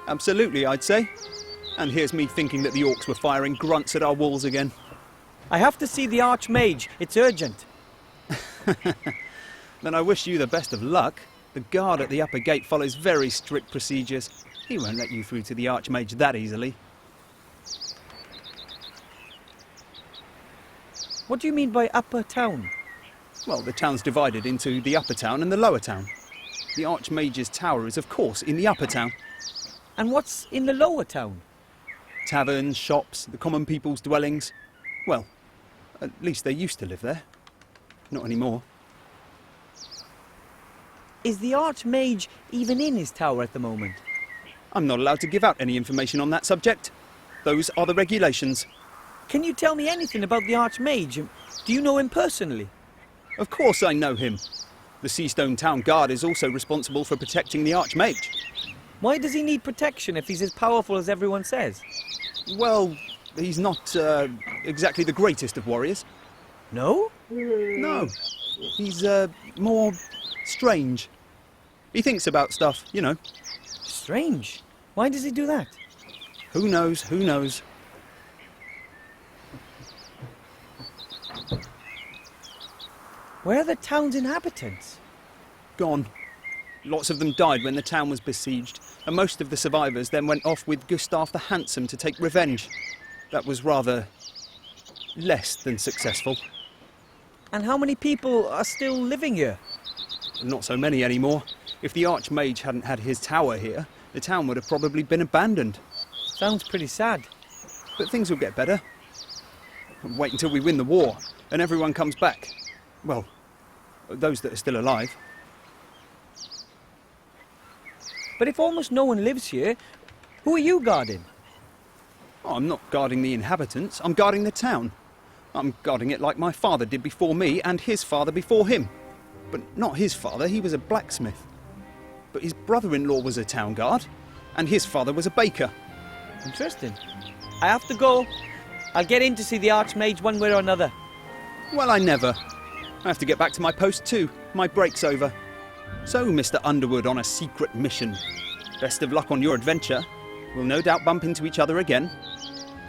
Absolutely, I'd say. And here's me thinking that the orcs were firing grunts at our walls again. I have to see the Archmage. It's urgent. Then I wish you the best of luck. The guard at the upper gate follows very strict procedures. He won't let you through to the Archmage that easily. What do you mean by upper town? Well, the town's divided into the upper town and the lower town. The Archmage's tower is, of course, in the upper town. And what's in the lower town? Taverns, shops, the common people's dwellings. Well, At least they used to live there. Not anymore. Is the Archmage even in his tower at the moment? I'm not allowed to give out any information on that subject. Those are the regulations. Can you tell me anything about the Archmage? Do you know him personally? Of course I know him. The Seastone Town Guard is also responsible for protecting the Archmage. Why does he need protection if he's as powerful as everyone says? Well, he's not exactly the greatest of warriors. No? No. He's more strange. He thinks about stuff, you know. Strange. Why does he do that? Who knows, who knows. Where are the town's inhabitants? Gone. Lots of them died when the town was besieged, and most of the survivors then went off with Gustav the Handsome to take revenge. That was rather less than successful. And how many people are still living here? Not so many anymore. If the Archmage hadn't had his tower here, the town would have probably been abandoned. Sounds pretty sad. But things will get better. Wait until we win the war, and everyone comes back. Well, those that are still alive. But if almost no one lives here, who are you guarding? Oh, I'm not guarding the inhabitants, I'm guarding the town. I'm guarding it like my father did before me and his father before him. But not his father, he was a blacksmith. But his brother-in-law was a town guard, and his father was a baker. Interesting. I have to go. I'll get in to see the Archmage one way or another. Well, I never. I have to get back to my post too. My break's over. So, Mr. Underwood on a secret mission. Best of luck on your adventure. We'll no doubt bump into each other again.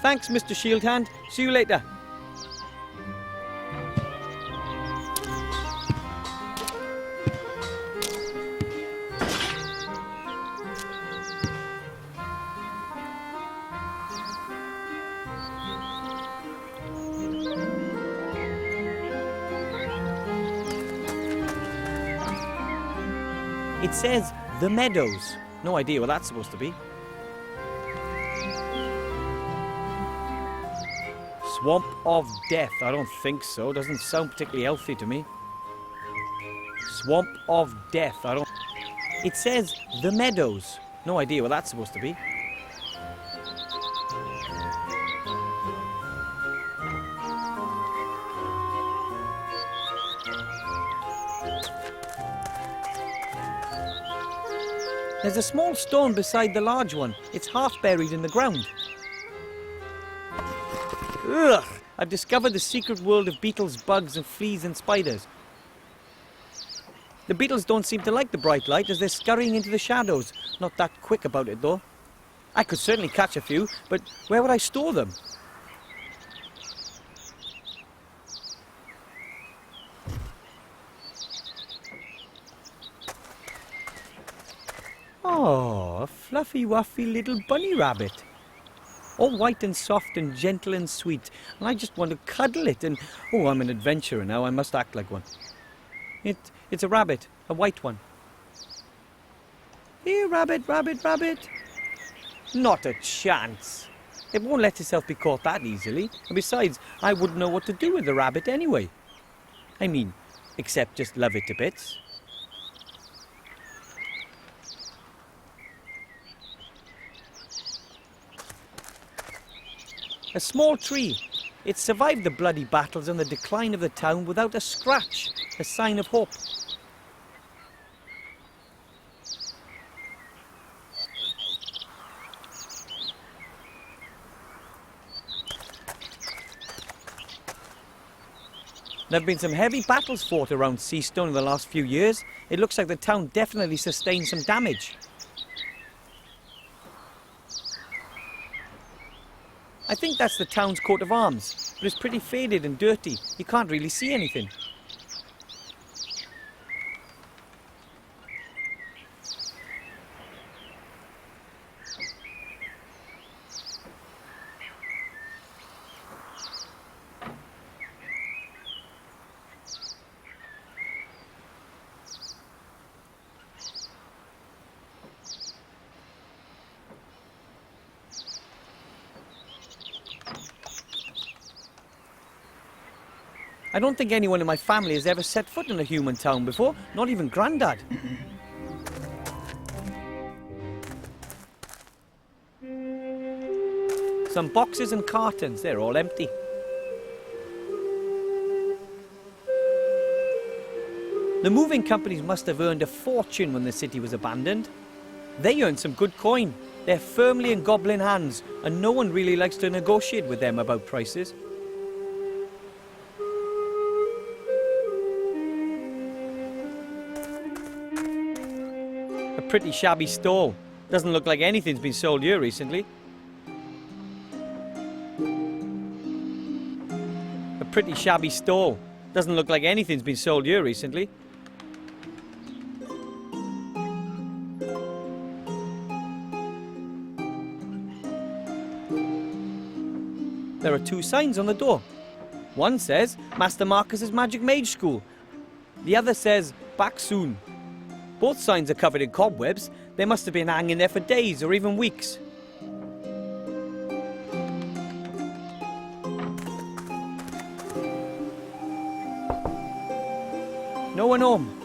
Thanks, Mr. Shieldhand. See you later. It says The Meadows. No idea what that's supposed to be. Swamp of Death. I don't think so. Doesn't sound particularly healthy to me. Swamp of Death. I don't... It says The Meadows. No idea what that's supposed to be. There's a small stone beside the large one. It's half buried in the ground. Ugh! I've discovered the secret world of beetles, bugs and fleas and spiders. The beetles don't seem to like the bright light as they're scurrying into the shadows. Not that quick about it though. I could certainly catch a few, but where would I store them? Oh, a fluffy wuffy little bunny rabbit. All white and soft and gentle and sweet. And I just want to cuddle it and... Oh, I'm an adventurer now. I must act like one. It's a rabbit. A white one. Here, rabbit, rabbit, rabbit. Not a chance. It won't let itself be caught that easily. And besides, I wouldn't know what to do with the rabbit anyway. I mean, except just love it to bits. A small tree. It survived the bloody battles and the decline of the town without a scratch, a sign of hope. There have been some heavy battles fought around Seastone in the last few years. It looks like the town definitely sustained some damage. I think that's the town's coat of arms, but it's pretty faded and dirty. You can't really see anything. I don't think anyone in my family has ever set foot in a human town before, not even Grandad. Some boxes and cartons, they're all empty. The moving companies must have earned a fortune when the city was abandoned. They earned some good coin. They're firmly in goblin hands, and no one really likes to negotiate with them about prices. A pretty shabby stall. Doesn't look like anything's been sold here recently. A pretty shabby stall. Doesn't look like anything's been sold here recently. There are two signs on the door. One says Master Marcus's Magic Mage School. The other says back soon. Both signs are covered in cobwebs. They must have been hanging there for days or even weeks. No one home.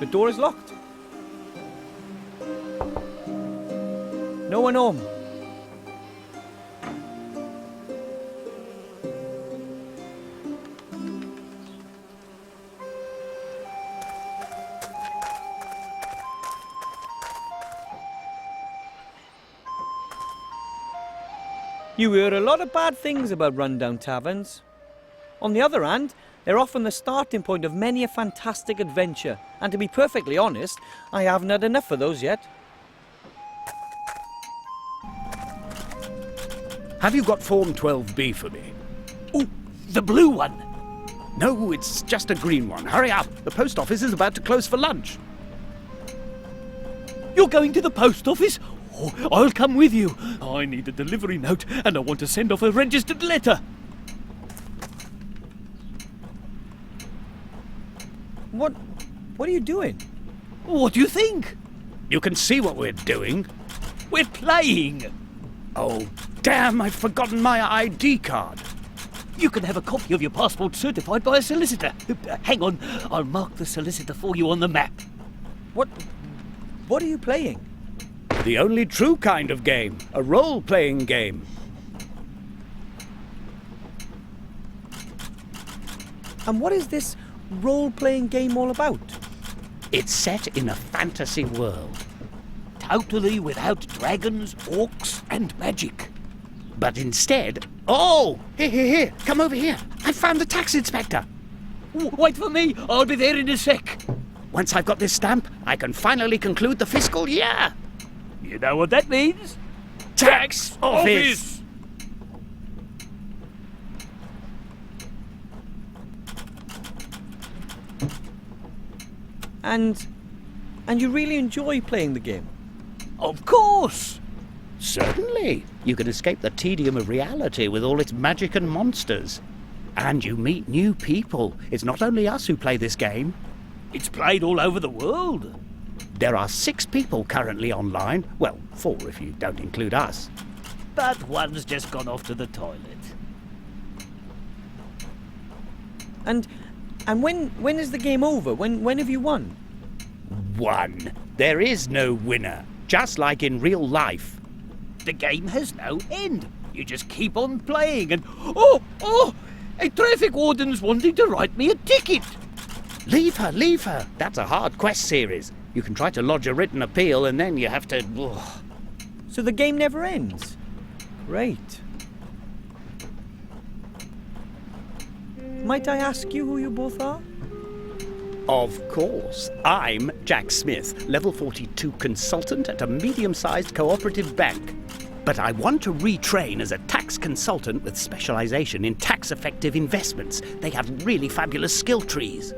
The door is locked. No one home. You hear a lot of bad things about rundown taverns. On the other hand, they're often the starting point of many a fantastic adventure, and to be perfectly honest, I haven't had enough of those yet. Have you got Form 12B for me? Oh, the blue one. No, it's just a green one. Hurry up. The post office is about to close for lunch. You're going to the post office? Oh, I'll come with you. I need a delivery note and I want to send off a registered letter. What are you doing? What do you think? You can see what we're doing. We're playing. Oh, damn, I've forgotten my ID card. You can have a copy of your passport certified by a solicitor. Hang on, I'll mark the solicitor for you on the map. What are you playing? The only true kind of game. A role-playing game. And what is this role-playing game all about? It's set in a fantasy world. Totally without dragons, orcs, and magic. But instead... Oh! Here, come over here. I found the tax inspector. Wait for me, I'll be there in a sec. Once I've got this stamp, I can finally conclude the fiscal year. You know what that means? Tax office! And you really enjoy playing the game? Of course! Certainly. You can escape the tedium of reality with all its magic and monsters. And you meet new people. It's not only us who play this game. It's played all over the world. There are 6 people currently online. Well, 4 if you don't include us. But one's just gone off to the toilet. And when is the game over? When have you won? Won. There is no winner. Just like in real life. The game has no end. You just keep on playing and... Oh! A traffic warden's wanting to write me a ticket. Leave her. That's a hard quest series. You can try to lodge a written appeal and then you have to... Ugh. So the game never ends? Great. Might I ask you who you both are? Of course. I'm Jack Smith, level 42 consultant at a medium-sized cooperative bank. But I want to retrain as a tax consultant with specialization in tax-effective investments. They have really fabulous skill trees.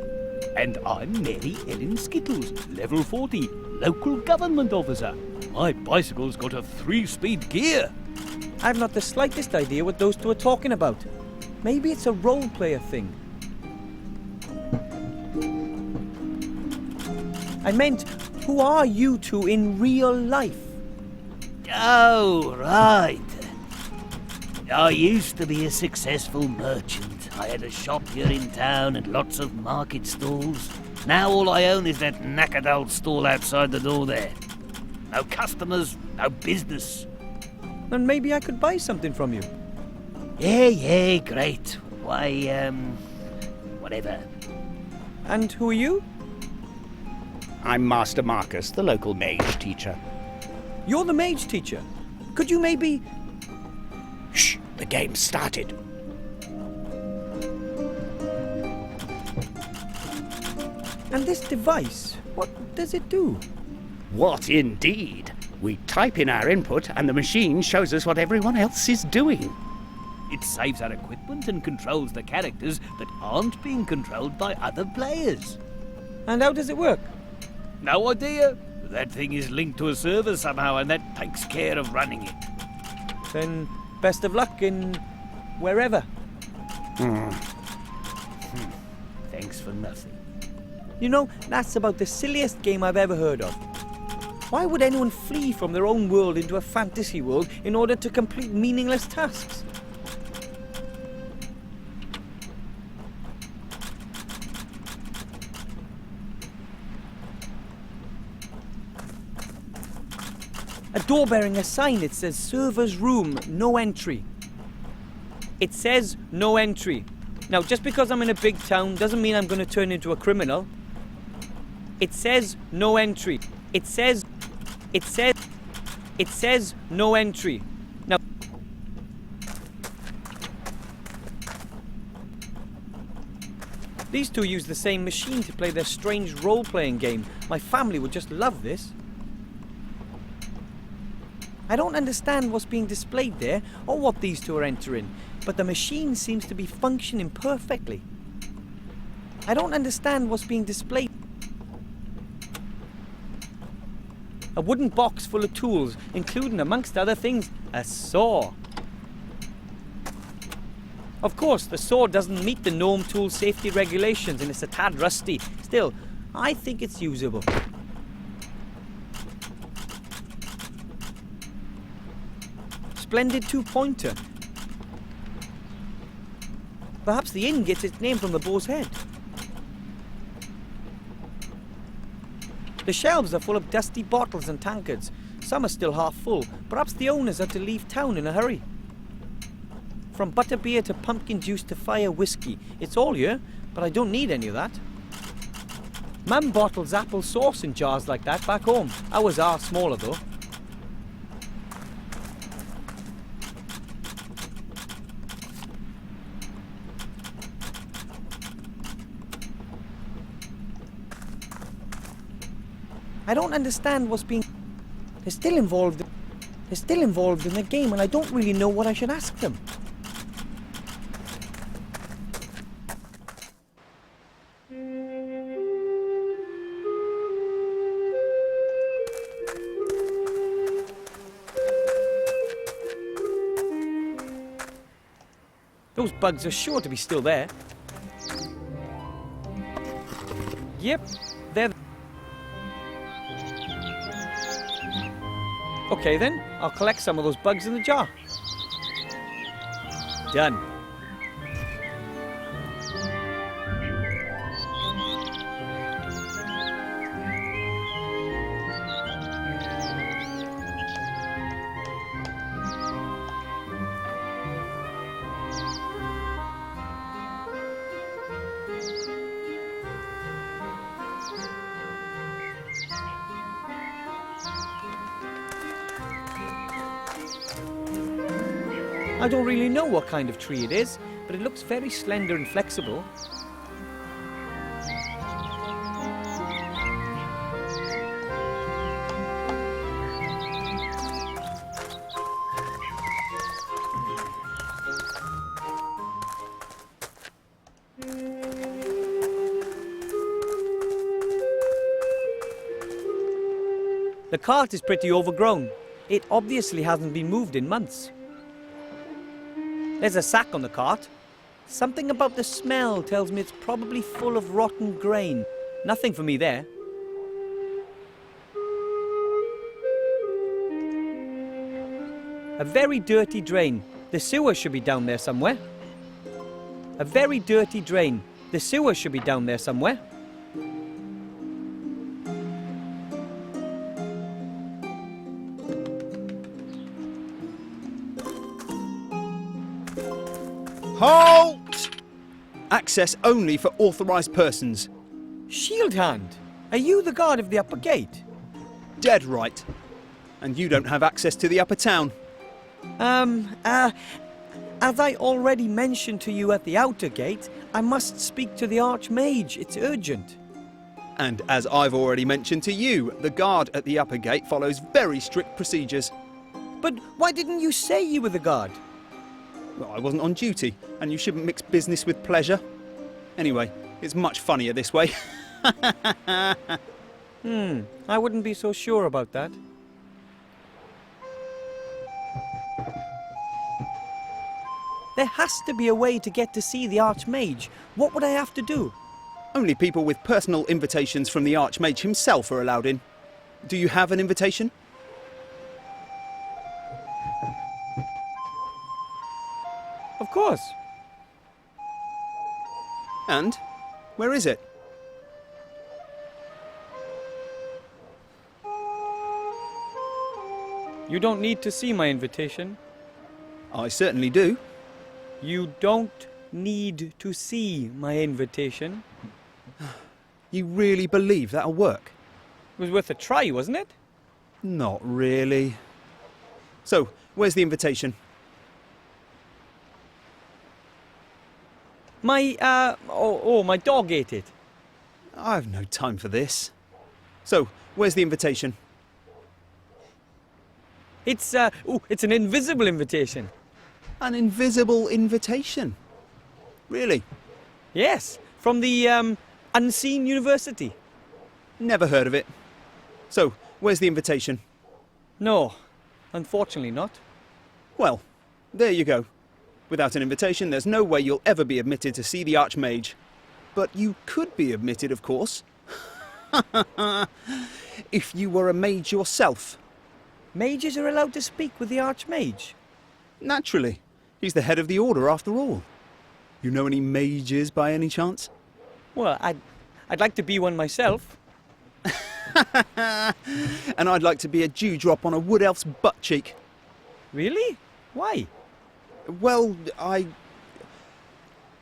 And I'm Mary Ellen Skittles, level 40, local government officer. My bicycle's got a 3-speed gear. I've not the slightest idea what those two are talking about. Maybe it's a role-player thing. I meant, who are you two in real life? Oh, right. I used to be a successful merchant. I had a shop here in town and lots of market stalls. Now all I own is that knackered old stall outside the door there. No customers, no business. Then maybe I could buy something from you. Yeah, great. Why, whatever. And who are you? I'm Master Marcus, the local mage teacher. You're the mage teacher. Could you maybe... Shh, the game's started. And this device, what does it do? What indeed? We type in our input and the machine shows us what everyone else is doing. It saves our equipment and controls the characters that aren't being controlled by other players. And how does it work? No idea. That thing is linked to a server somehow, and that takes care of running it. Then best of luck in wherever. Thanks for nothing. You know, that's about the silliest game I've ever heard of. Why would anyone flee from their own world into a fantasy world in order to complete meaningless tasks? A door bearing a sign that says server's room, no entry. It says no entry. Now, just because I'm in a big town doesn't mean I'm going to turn into a criminal. It says no entry. It says no entry. Now, these two use the same machine to play their strange role-playing game. My family would just love this. I don't understand what's being displayed there or what these two are entering, but the machine seems to be functioning perfectly. I don't understand what's being displayed. A wooden box full of tools, including, amongst other things, a saw. Of course, the saw doesn't meet the gnome tool safety regulations and it's a tad rusty. Still, I think it's usable. Splendid two-pointer. Perhaps the inn gets its name from the boar's head. The shelves are full of dusty bottles and tankards. Some are still half full. Perhaps the owners had to leave town in a hurry. From butterbeer to pumpkin juice to fire whiskey. It's all here, but I don't need any of that. Mum bottles apple sauce in jars like that back home. Ours are smaller though. I don't understand what's being... They're still involved in the game and I don't really know what I should ask them. Those bugs are sure to be still there. Yep, they're... Okay then, I'll collect some of those bugs in the jar. Done. I don't really know what kind of tree it is, but it looks very slender and flexible. The cart is pretty overgrown. It obviously hasn't been moved in months. There's a sack on the cart. Something about the smell tells me it's probably full of rotten grain. Nothing for me there. A very dirty drain. The sewer should be down there somewhere. A very dirty drain. The sewer should be down there somewhere. Halt! Access only for authorised persons. Shield Hand, are you the guard of the upper gate? Dead right. And you don't have access to the upper town. As I already mentioned to you at the outer gate, I must speak to the Archmage. It's urgent. And as I've already mentioned to you, the guard at the upper gate follows very strict procedures. But why didn't you say you were the guard? Well, I wasn't on duty, and you shouldn't mix business with pleasure. Anyway, it's much funnier this way. I wouldn't be so sure about that. There has to be a way to get to see the Archmage. What would I have to do? Only people with personal invitations from the Archmage himself are allowed in. Do you have an invitation? Of course. And? Where is it? You don't need to see my invitation. I certainly do. You don't need to see my invitation. You really believe that'll work? It was worth a try, wasn't it? Not really. So, where's the invitation? My dog ate it. I've no time for this. So, where's the invitation? It's an invisible invitation. An invisible invitation? Really? Yes, from the, Unseen University. Never heard of it. So, where's the invitation? No, unfortunately not. Well, there you go. Without an invitation, there's no way you'll ever be admitted to see the Archmage. But you could be admitted, of course. If you were a mage yourself. Mages are allowed to speak with the Archmage. Naturally. He's the head of the order, after all. You know any mages by any chance? Well, I'd like to be one myself. And I'd like to be a dewdrop on a wood elf's butt cheek. Really? Why? Well,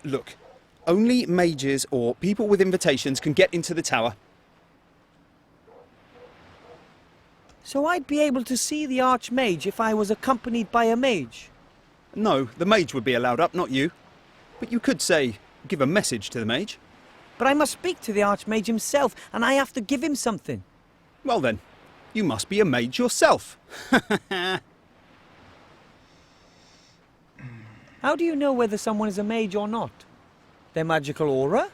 Look, only mages or people with invitations can get into the tower. So I'd be able to see the Archmage if I was accompanied by a mage? No, the mage would be allowed up, not you. But you could say, give a message to the mage. But I must speak to the Archmage himself, and I have to give him something. Well then, you must be a mage yourself. How do you know whether someone is a mage or not? Their magical aura?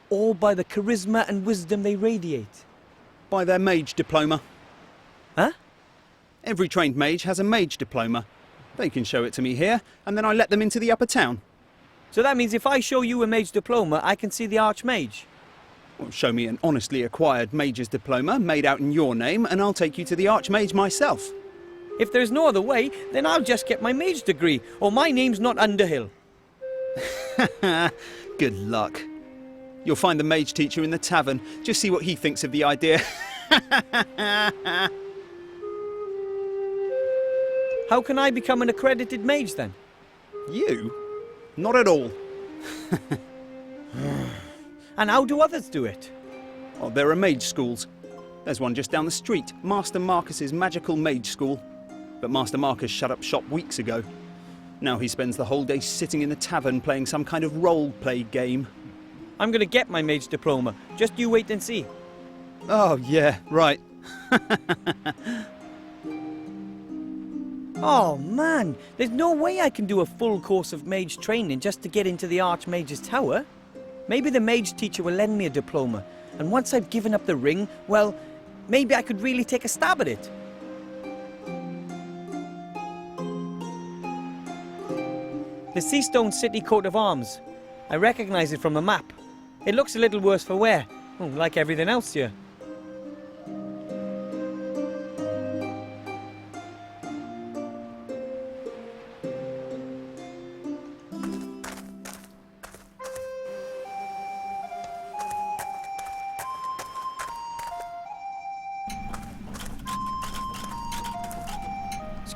Or by the charisma and wisdom they radiate? By their mage diploma. Huh? Every trained mage has a mage diploma. They can show it to me here, and then I let them into the upper town. So that means if I show you a mage diploma, I can see the Archmage? Well, show me an honestly acquired mage's diploma made out in your name, and I'll take you to the Archmage myself. If there's no other way, then I'll just get my mage degree, or my name's not Underhill. Good luck. You'll find the mage teacher in the tavern. Just see what he thinks of the idea. How can I become an accredited mage then? You? Not at all. And how do others do it? Oh, there are mage schools. There's one just down the street, Master Marcus's magical mage school. But Master Marcus shut up shop weeks ago. Now he spends the whole day sitting in the tavern playing some kind of role-play game. I'm going to get my mage diploma. Just you wait and see. Oh, yeah, right. Oh man, there's no way I can do a full course of mage training just to get into the Archmage's tower. Maybe the mage teacher will lend me a diploma, and once I've given up the ring, well, maybe I could really take a stab at it. The Seastone City coat of arms. I recognize it from the map. It looks a little worse for wear, like everything else here.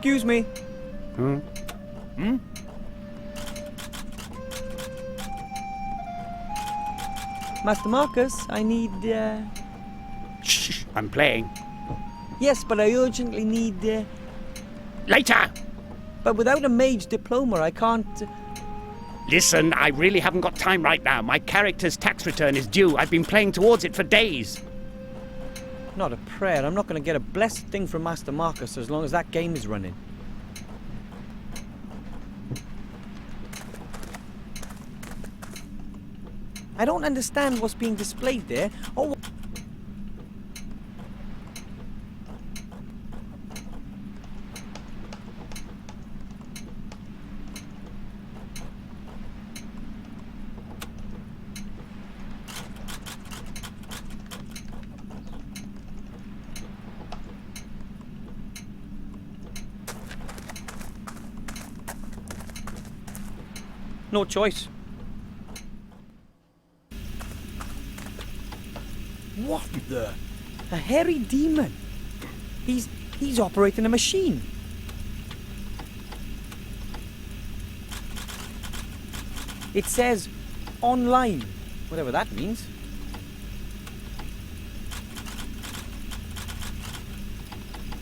Excuse me. Master Marcus, I need, Shh, I'm playing. Yes, but I urgently need, Later! But without a mage diploma, I can't... Listen, I really haven't got time right now. My character's tax return is due. I've been playing towards it for days. Not a prayer. I'm not going to get a blessed thing from Master Marcus as long as that game is running. I don't understand what's being displayed there. Oh, no choice. What the? A hairy demon. He's operating a machine. It says online, whatever that means.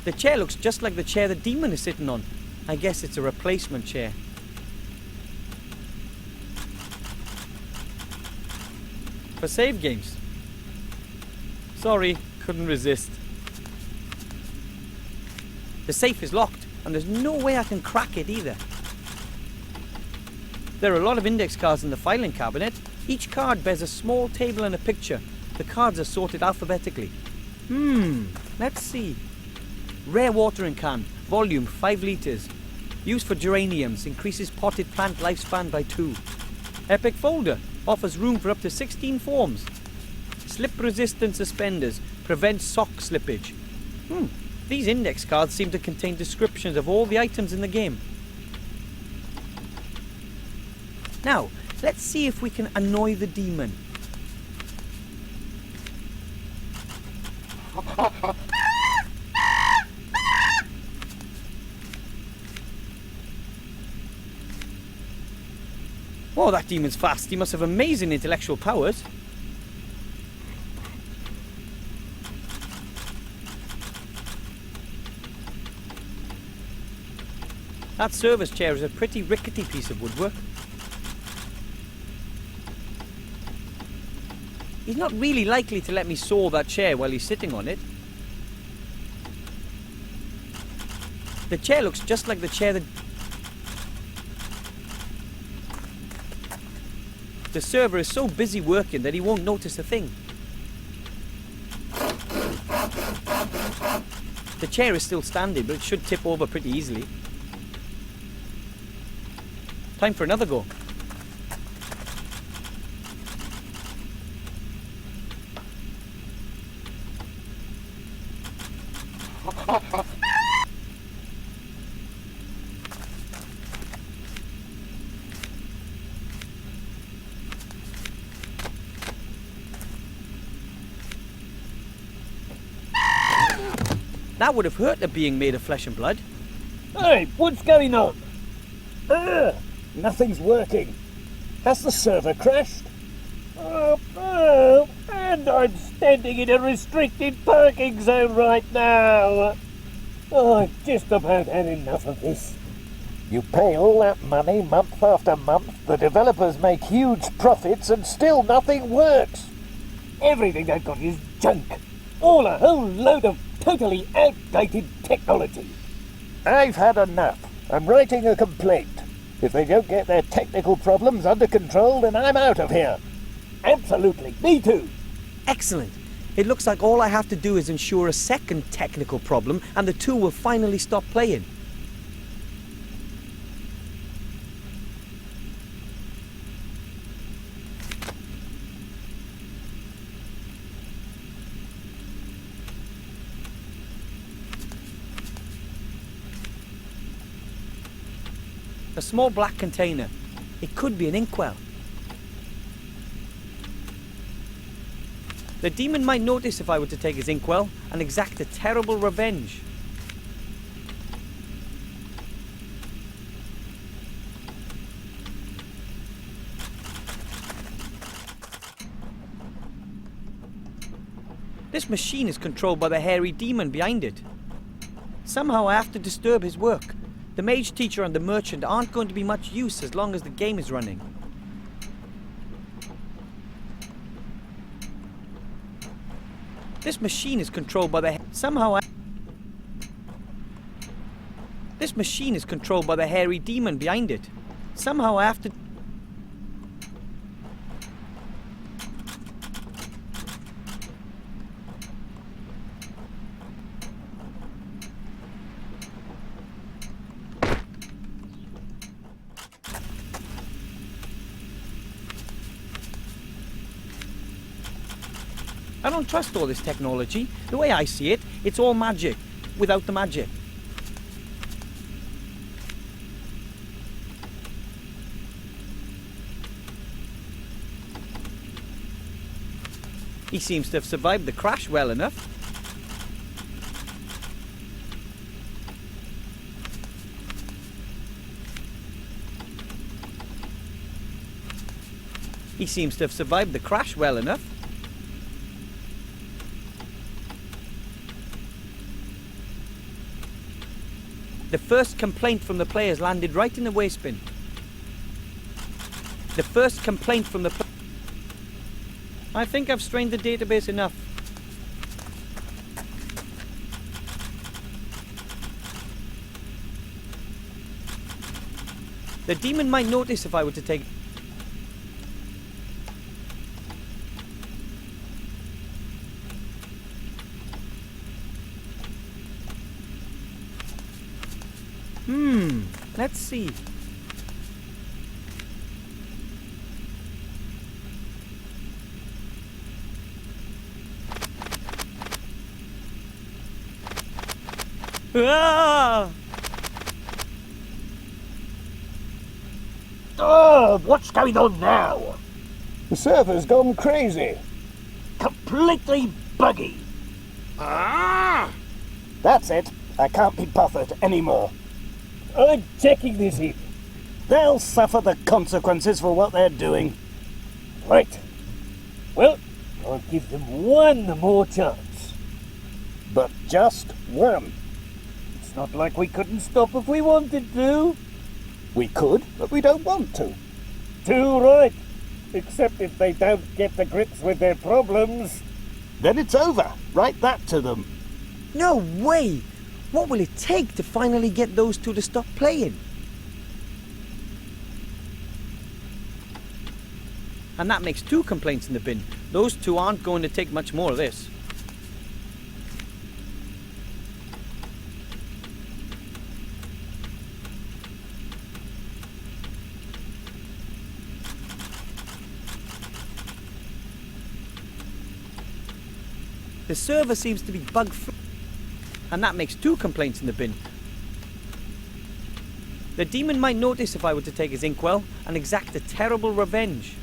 The chair looks just like the chair the demon is sitting on. I guess it's a replacement chair. For save games. Sorry, couldn't resist. The safe is locked, and there's no way I can crack it either. There are a lot of index cards in the filing cabinet. Each card bears a small table and a picture. The cards are sorted alphabetically. Let's see. Rare watering can, volume 5 litres. Used for geraniums, increases potted plant lifespan by 2. Epic folder, offers room for up to 16 forms. Slip-resistant suspenders, prevents sock slippage. These index cards seem to contain descriptions of all the items in the game. Now, let's see if we can annoy the demon. Oh, that demon's fast. He must have amazing intellectual powers. That service chair is a pretty rickety piece of woodwork. He's not really likely to let me saw that chair while he's sitting on it. The chair looks just like the chair that... The server is so busy working that he won't notice a thing. The chair is still standing, but it should tip over pretty easily. Time for another go. That would have hurt a being made of flesh and blood. Hey, what's going on? Nothing's working. Has the server crashed? And I'm standing in a restricted parking zone right now. I've just about had enough of this. You pay all that money month after month, the developers make huge profits, and still nothing works. Everything they've got is junk. All a whole load of totally outdated technology. I've had enough. I'm writing a complaint. If they don't get their technical problems under control, then I'm out of here. Absolutely. Me too. Excellent. It looks like all I have to do is ensure a second technical problem and the two will finally stop playing. A small black container. It could be an inkwell. The demon might notice if I were to take his inkwell and exact a terrible revenge. This machine is controlled by the hairy demon behind it. Somehow I have to disturb his work. The mage teacher and the merchant aren't going to be much use as long as the game is running. This machine is controlled by the... This machine is controlled by the hairy demon behind it. Somehow I have to... I don't trust all this technology. The way I see it, it's all magic, without the magic. He seems to have survived the crash well enough. He seems to have survived the crash well enough. The first complaint from the players landed right in the waste bin. The first complaint from the... I think I've strained the database enough. The demon might notice if I were to take... Let's see. Ah! Oh, what's going on now? The server's gone crazy. Completely buggy. Ah! That's it. I can't be bothered anymore. I'm checking this in. They'll suffer the consequences for what they're doing. Right. Well, I'll give them one more chance. But just one. It's not like we couldn't stop if we wanted to. We could, but we don't want to. Too right. Except if they don't get to grips with their problems. Then it's over. Write that to them. No way! What will it take to finally get those two to stop playing? And that makes 2 complaints in the bin. Those 2 aren't going to take much more of this. The server seems to be bug-free. And that makes 2 complaints in the bin. The demon might notice if I were to take his inkwell and exact a terrible revenge.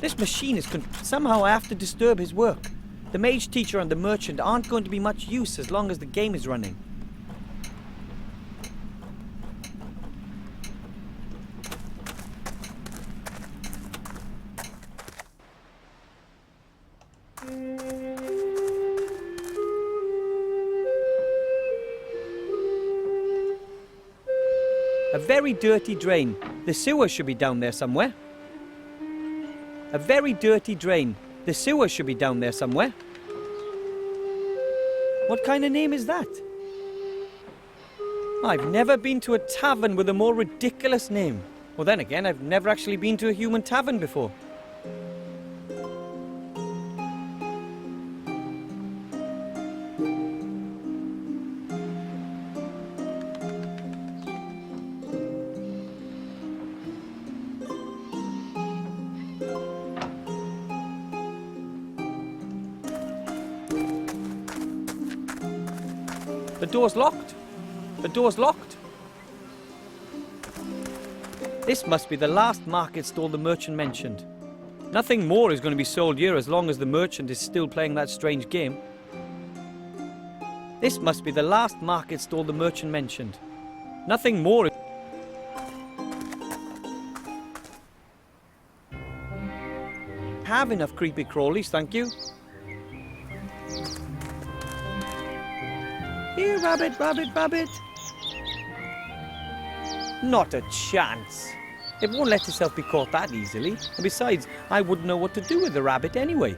This machine is somehow I have to disturb his work. The mage teacher and the merchant aren't going to be much use as long as the game is running. A very dirty drain. The sewer should be down there somewhere. A very dirty drain. The sewer should be down there somewhere. What kind of name is that? I've never been to a tavern with a more ridiculous name. Well, then again, I've never actually been to a human tavern before. The door's locked. The door's locked. This must be the last market stall the merchant mentioned. Nothing more is going to be sold here as long as the merchant is still playing that strange game. This must be the last market stall the merchant mentioned. Nothing more. Have enough creepy crawlies, thank you. Here, rabbit, rabbit, rabbit. Not a chance. It won't let itself be caught that easily. And besides, I wouldn't know what to do with the rabbit anyway.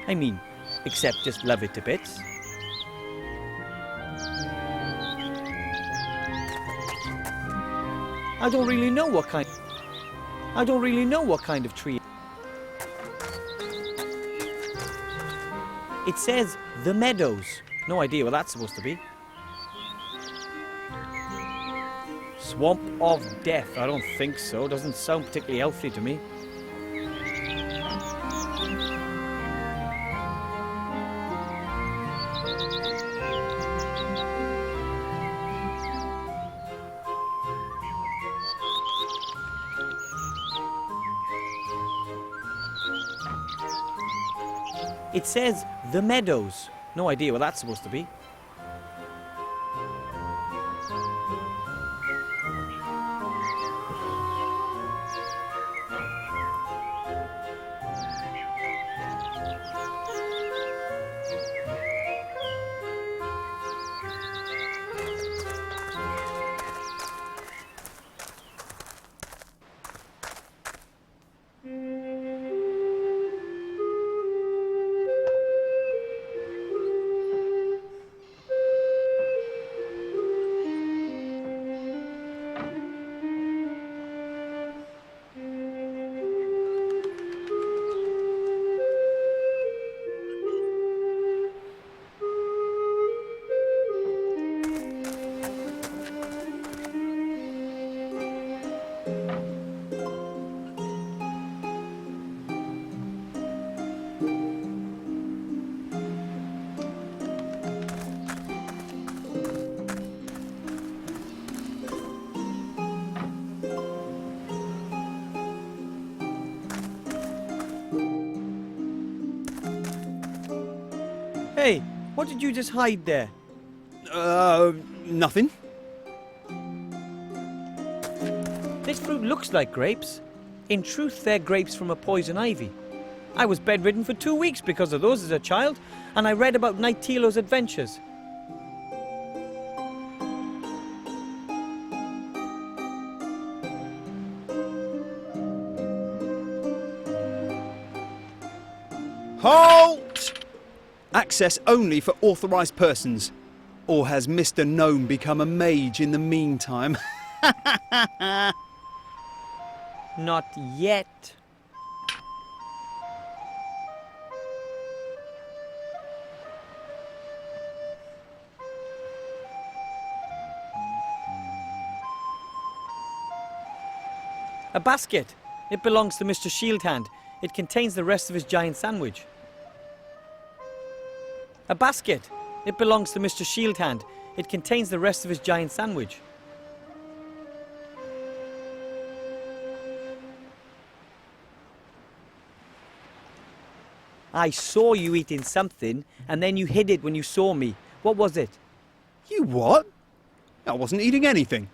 I mean, except just love it to bits. I don't really know what kind of tree. It says the meadows. No idea what that's supposed to be. Swamp of death. I don't think so. Doesn't sound particularly healthy to me. It says the meadows. No idea what that's supposed to be. Hey, what did you just hide there? Nothing. This fruit looks like grapes. In truth, they're grapes from a poison ivy. I was bedridden for 2 weeks because of those as a child, and I read about Knight Tilo's adventures. Halt! Access only for authorised persons. Or has Mr. Gnome become a mage in the meantime? Not yet. A basket. It belongs to Mr. Shieldhand. It contains the rest of his giant sandwich. A basket. It belongs to Mr. Shieldhand. It contains the rest of his giant sandwich. I saw you eating something, and then you hid it when you saw me. What was it? You what? I wasn't eating anything.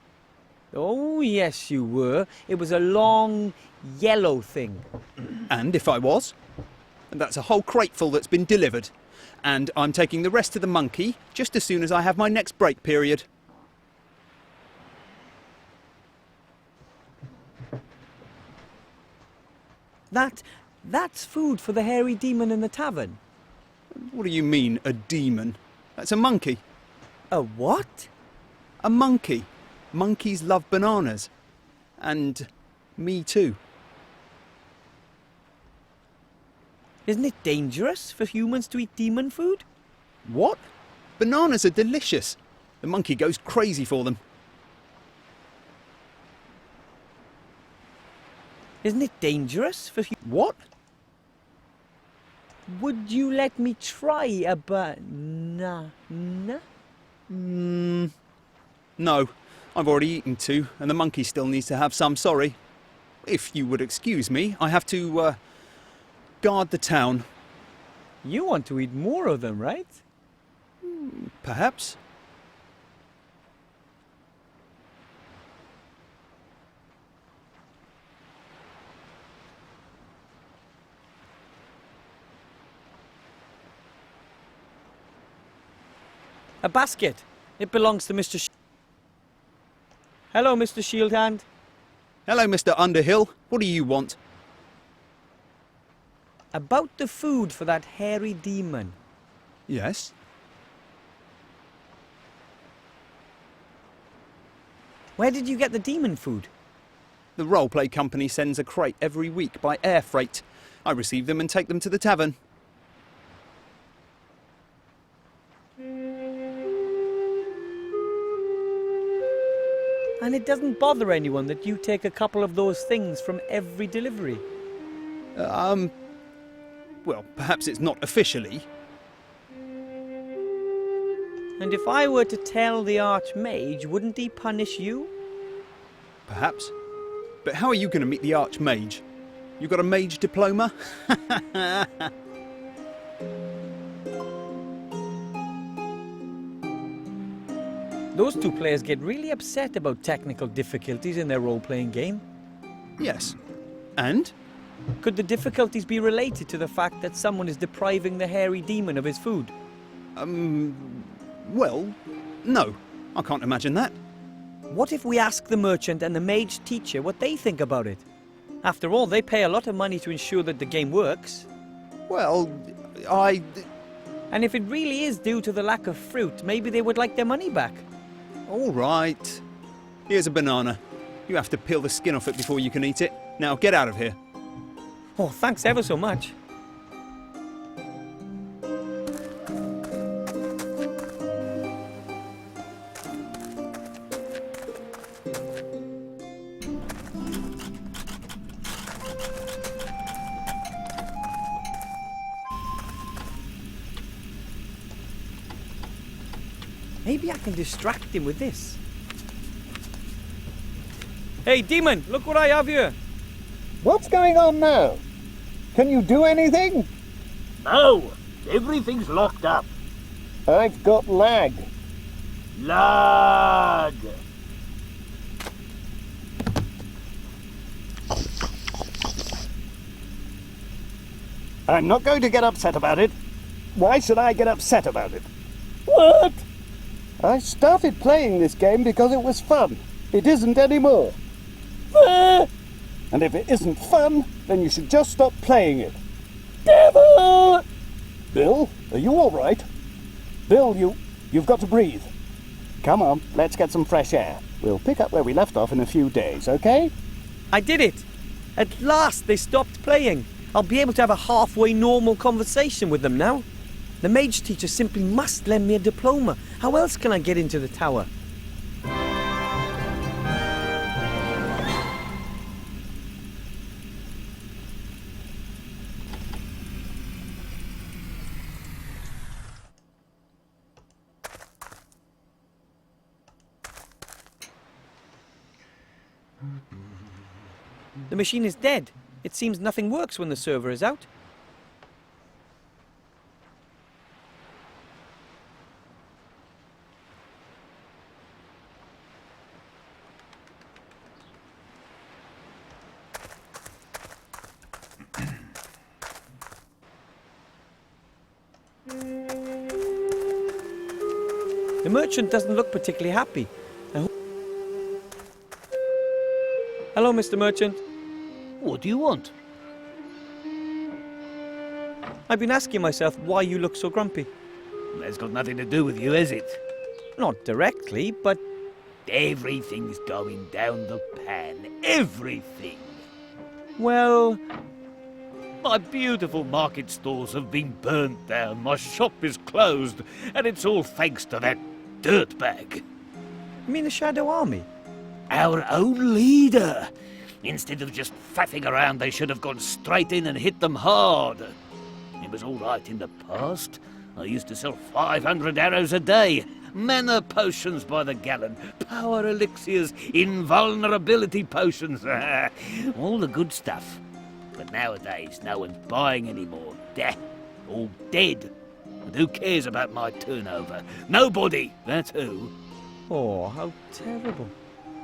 Oh, yes, you were. It was a long, yellow thing. And if I was? That's a whole crateful that's been delivered. And I'm taking the rest to the monkey just as soon as I have my next break period. That's food for the hairy demon in the tavern. What do you mean, a demon? That's a monkey. A what? A monkey. Monkeys love bananas. And me too. Isn't it dangerous for humans to eat demon food? What? Bananas are delicious. The monkey goes crazy for them. Isn't it dangerous for What? Would you let me try a banana? No. I've already eaten 2, and the monkey still needs to have some, sorry. If you would excuse me, I have to, guard the town. You want to eat more of them, right? Perhaps. A basket. It belongs to Mr. Hello, Mr. Shieldhand. Hello, Mr. Underhill. What do you want? About the food for that hairy demon. Yes? Where did you get the demon food? The roleplay company sends a crate every week by air freight. I receive them and take them to the tavern. And it doesn't bother anyone that you take a couple of those things from every delivery? Well, perhaps it's not officially. And if I were to tell the Archmage, wouldn't he punish you? Perhaps. But how are you going to meet the Archmage? You got a mage diploma? Those two players get really upset about technical difficulties in their role-playing game. Yes. And? Could the difficulties be related to the fact that someone is depriving the hairy demon of his food? Well, no. I can't imagine that. What if we ask the merchant and the mage teacher what they think about it? After all, they pay a lot of money to ensure that the game works. Well, And if it really is due to the lack of fruit, maybe they would like their money back. All right. Here's a banana. You have to peel the skin off it before you can eat it. Now, get out of here. Oh, thanks ever so much. Maybe I can distract him with this. Hey, demon, look what I have here. What's going on now? Can you do anything? No, everything's locked up. I've got lag. Lag. I'm not going to get upset about it. Why should I get upset about it? What? I started playing this game because it was fun. It isn't anymore. And if it isn't fun, then you should just stop playing it. Devil! Bill, are you all right? Bill, you've got to breathe. Come on, let's get some fresh air. We'll pick up where we left off in a few days, okay? I did it. At last they stopped playing. I'll be able to have a halfway normal conversation with them now. The mage teacher simply must lend me a diploma. How else can I get into the tower? The machine is dead. It seems nothing works when the server is out. The merchant doesn't look particularly happy. Hello, Mr. Merchant. What do you want? I've been asking myself why you look so grumpy. That's got nothing to do with you, has it? Not directly, but Everything's going down the pan. Everything. well, My beautiful market stalls have been burnt down, my shop is closed, and it's all thanks to that dirtbag. you mean the Shadow Army? Our own leader. Instead of just faffing around, they should have gone straight in and hit them hard. It was all right in the past. I used to sell 500 arrows a day, mana potions by the gallon, power elixirs, invulnerability potions, all the good stuff. But nowadays, no one's buying anymore. All dead. And who cares about my turnover? Nobody, that's who. Oh, how terrible.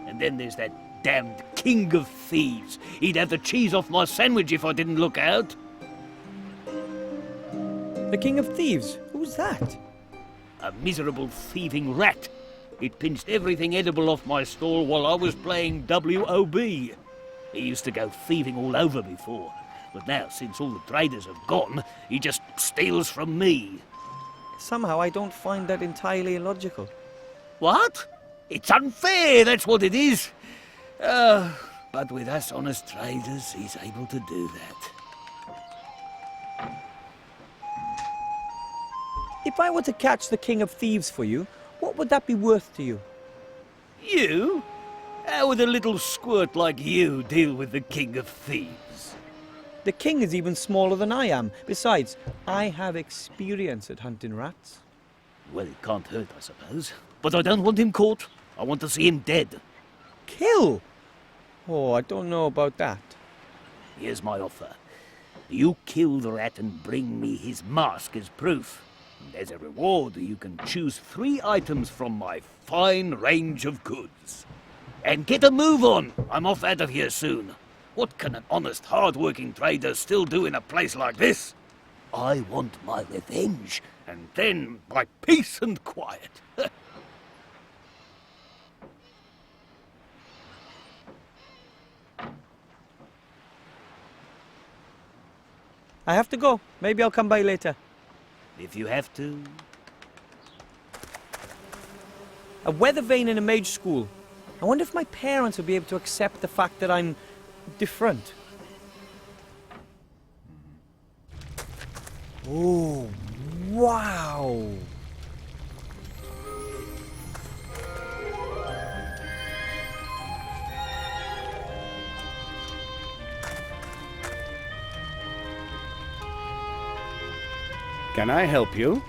And then there's that damned king of thieves. He'd have the cheese off my sandwich if I didn't look out. The King of Thieves? Who's that? A miserable thieving rat. It pinched everything edible off my stall while I was playing WOB. He used to go thieving all over before, but now, since all the traders have gone, he just steals from me. Somehow I don't find that entirely illogical. What? It's unfair, that's what it is. But with us honest traders, he's able to do that. If I were to catch the King of Thieves for you, what would that be worth to you? You? How would a little squirt like you deal with the King of Thieves? The king is even smaller than I am. Besides, I have experience at hunting rats. Well, it can't hurt, I suppose. But I don't want him caught. I want to see him dead. Kill? Oh, I don't know about that. Here's my offer. You kill the rat and bring me his mask as proof. And as a reward, you can choose 3 items from my fine range of goods. And get a move on. I'm off out of here soon. What can an honest, hard-working trader still do in a place like this? I want my revenge, and then my peace and quiet. I have to go. Maybe I'll come by later. If you have to. A weather vane in a mage school. I wonder if my parents would be able to accept the fact that I'm different. Oh, wow! Can I help you?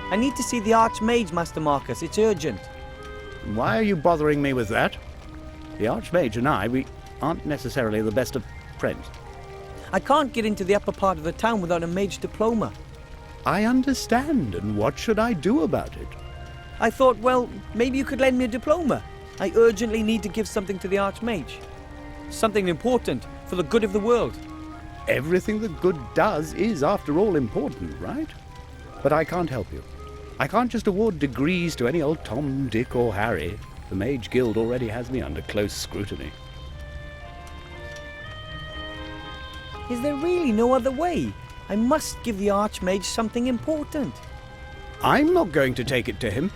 I need to see the Archmage, Master Marcus. It's urgent. Why are you bothering me with that? The Archmage and we aren't necessarily the best of friends. I can't get into the upper part of the town without a mage diploma. I understand, and what should I do about it? I thought, well, maybe you could lend me a diploma. I urgently need to give something to the Archmage. Something important for the good of the world. Everything that good does is, after all, important, right? But I can't help you. I can't just award degrees to any old Tom, Dick, or Harry. The Mage Guild already has me under close scrutiny. Is there really no other way? I must give the Archmage something important. I'm not going to take it to him,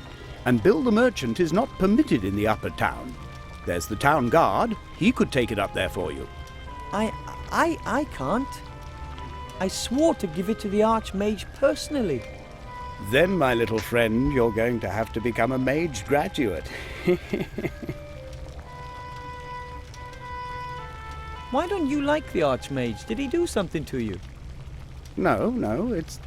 and Bill the Merchant is not permitted in the upper town. There's the town guard. He could take it up there for you. I can't. I swore to give it to the Archmage personally. Then, my little friend, you're going to have to become a mage graduate. Why don't you like the Archmage? Did he do something to you? No, it's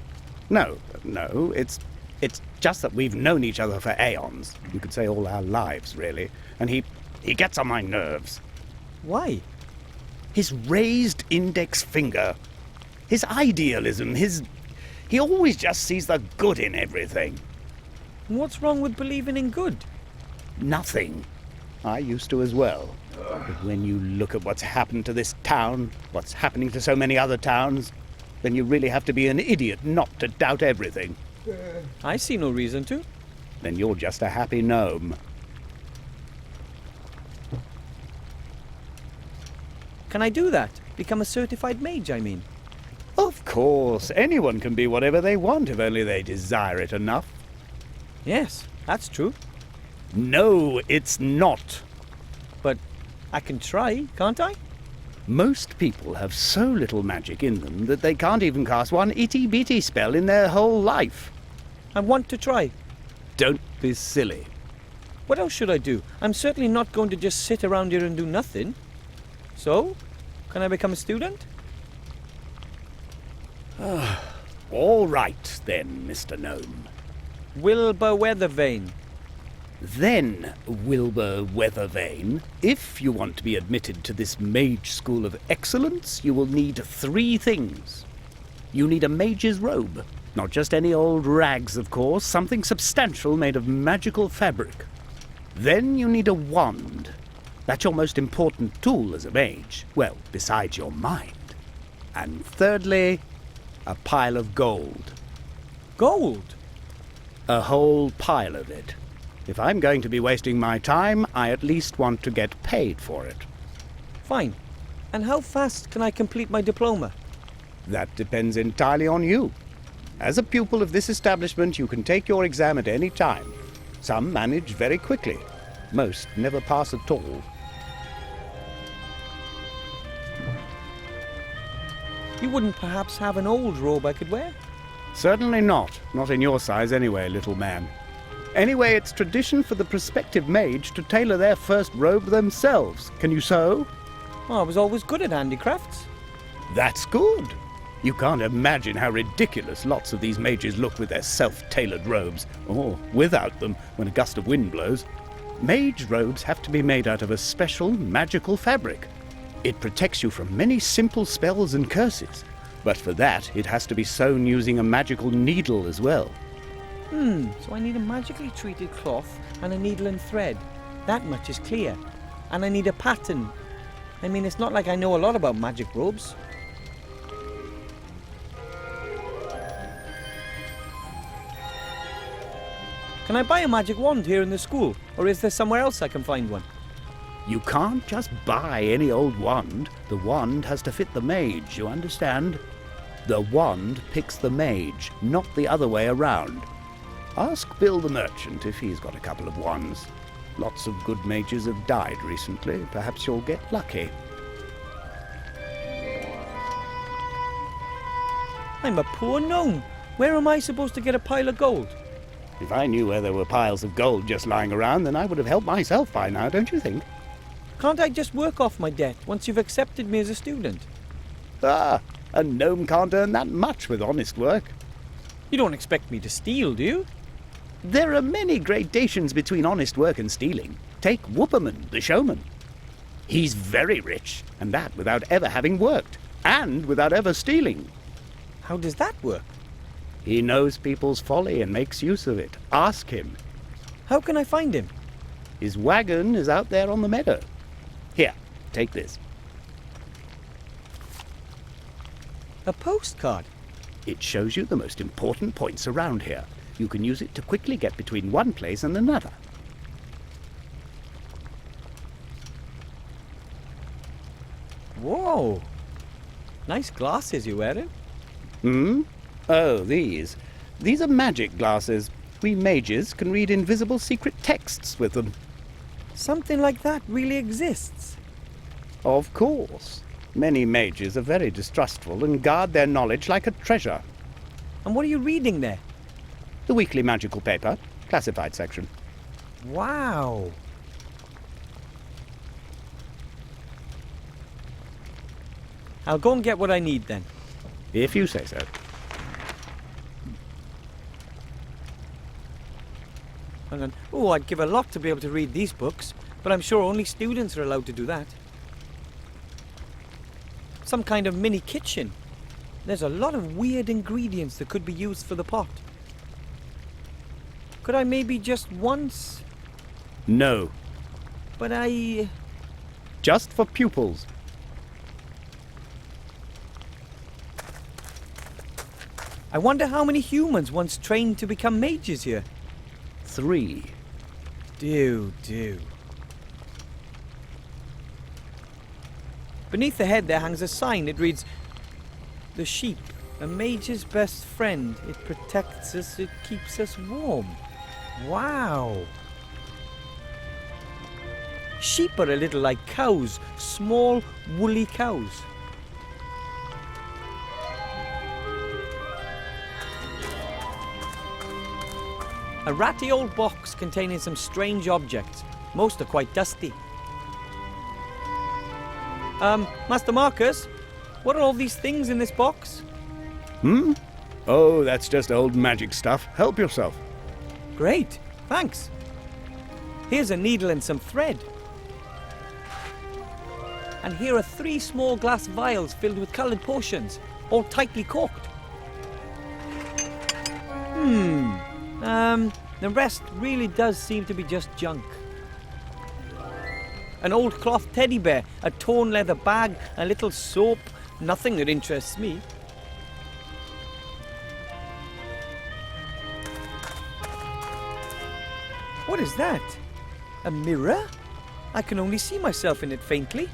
just that we've known each other for aeons. You could say all our lives, really. And he gets on my nerves. Why? His raised index finger. His idealism, he always just sees the good in everything. What's wrong with believing in good? Nothing. I used to as well. But when you look at what's happened to this town, what's happening to so many other towns, then you really have to be an idiot not to doubt everything. I see no reason to. Then you're just a happy gnome. Can I do that? Become a certified mage, I mean. Of course, anyone can be whatever they want if only they desire it enough. Yes, that's true. No, it's not. But I can try, can't I? Most people have so little magic in them that they can't even cast one itty-bitty spell in their whole life. I want to try. Don't be silly. What else should I do? I'm certainly not going to just sit around here and do nothing. So, can I become a student? All right, then, Mr. Gnome. Wilbur Weathervane. Then, Wilbur Weathervane, if you want to be admitted to this mage school of excellence, you will need 3 things. You need a mage's robe. Not just any old rags, of course, something substantial made of magical fabric. Then you need a wand. That's your most important tool as a mage. Well, besides your mind. And thirdly, a pile of gold. Gold? A whole pile of it. If I'm going to be wasting my time, I at least want to get paid for it. Fine. And how fast can I complete my diploma? That depends entirely on you. As a pupil of this establishment, you can take your exam at any time. Some manage very quickly. Most never pass at all. You wouldn't perhaps have an old robe I could wear? Certainly not. Not in your size anyway, little man. Anyway, it's tradition for the prospective mage to tailor their first robe themselves. Can you sew? Oh, I was always good at handicrafts. That's good. You can't imagine how ridiculous lots of these mages look with their self-tailored robes, or without them when a gust of wind blows. Mage robes have to be made out of a special magical fabric. It protects you from many simple spells and curses, but for that it has to be sewn using a magical needle as well. So I need a magically treated cloth and a needle and thread. That much is clear. And I need a pattern. I mean, it's not like I know a lot about magic robes. Can I buy a magic wand here in the school? Or is there somewhere else I can find one? You can't just buy any old wand. The wand has to fit the mage, you understand? The wand picks the mage, not the other way around. Ask Bill the merchant if he's got a couple of wands. Lots of good mages have died recently. Perhaps you'll get lucky. I'm a poor gnome. Where am I supposed to get a pile of gold? If I knew where there were piles of gold just lying around, then I would have helped myself by now, don't you think? Can't I just work off my debt once you've accepted me as a student? Ah, a gnome can't earn that much with honest work. You don't expect me to steal, do you? There are many gradations between honest work and stealing. Take Whooperman, the showman. He's very rich, and that without ever having worked, and without ever stealing. How does that work? He knows people's folly and makes use of it. Ask him. How can I find him? His wagon is out there on the meadow. Here, take this. A postcard? It shows you the most important points around here. You can use it to quickly get between one place and another. Whoa! Nice glasses you're wearing. Oh, these. These are magic glasses. We mages can read invisible secret texts with them. Something like that really exists. Of course. Many mages are very distrustful and guard their knowledge like a treasure. And what are you reading there? The weekly magical paper, classified section. Wow! I'll go and get what I need then. If you say so. Hang on. Oh, I'd give a lot to be able to read these books, but I'm sure only students are allowed to do that. Some kind of mini kitchen. There's a lot of weird ingredients that could be used for the pot. Could I maybe just once? No. But I... Just for pupils. I wonder how many humans once trained to become mages here. 3. Do. Beneath the head there hangs a sign. It reads, "The sheep, a mage's best friend. It protects us, it keeps us warm." Wow! Sheep are a little like cows, small, woolly cows. A ratty old box containing some strange objects. Most are quite dusty. Master Marcus, what are all these things in this box? Oh, that's just old magic stuff. Help yourself. Great, thanks. Here's a needle and some thread. And here are 3 small glass vials filled with coloured potions, all tightly corked. The rest really does seem to be just junk. An old cloth teddy bear, a torn leather bag, a little soap. Nothing that interests me. What is that? A mirror? I can only see myself in it faintly.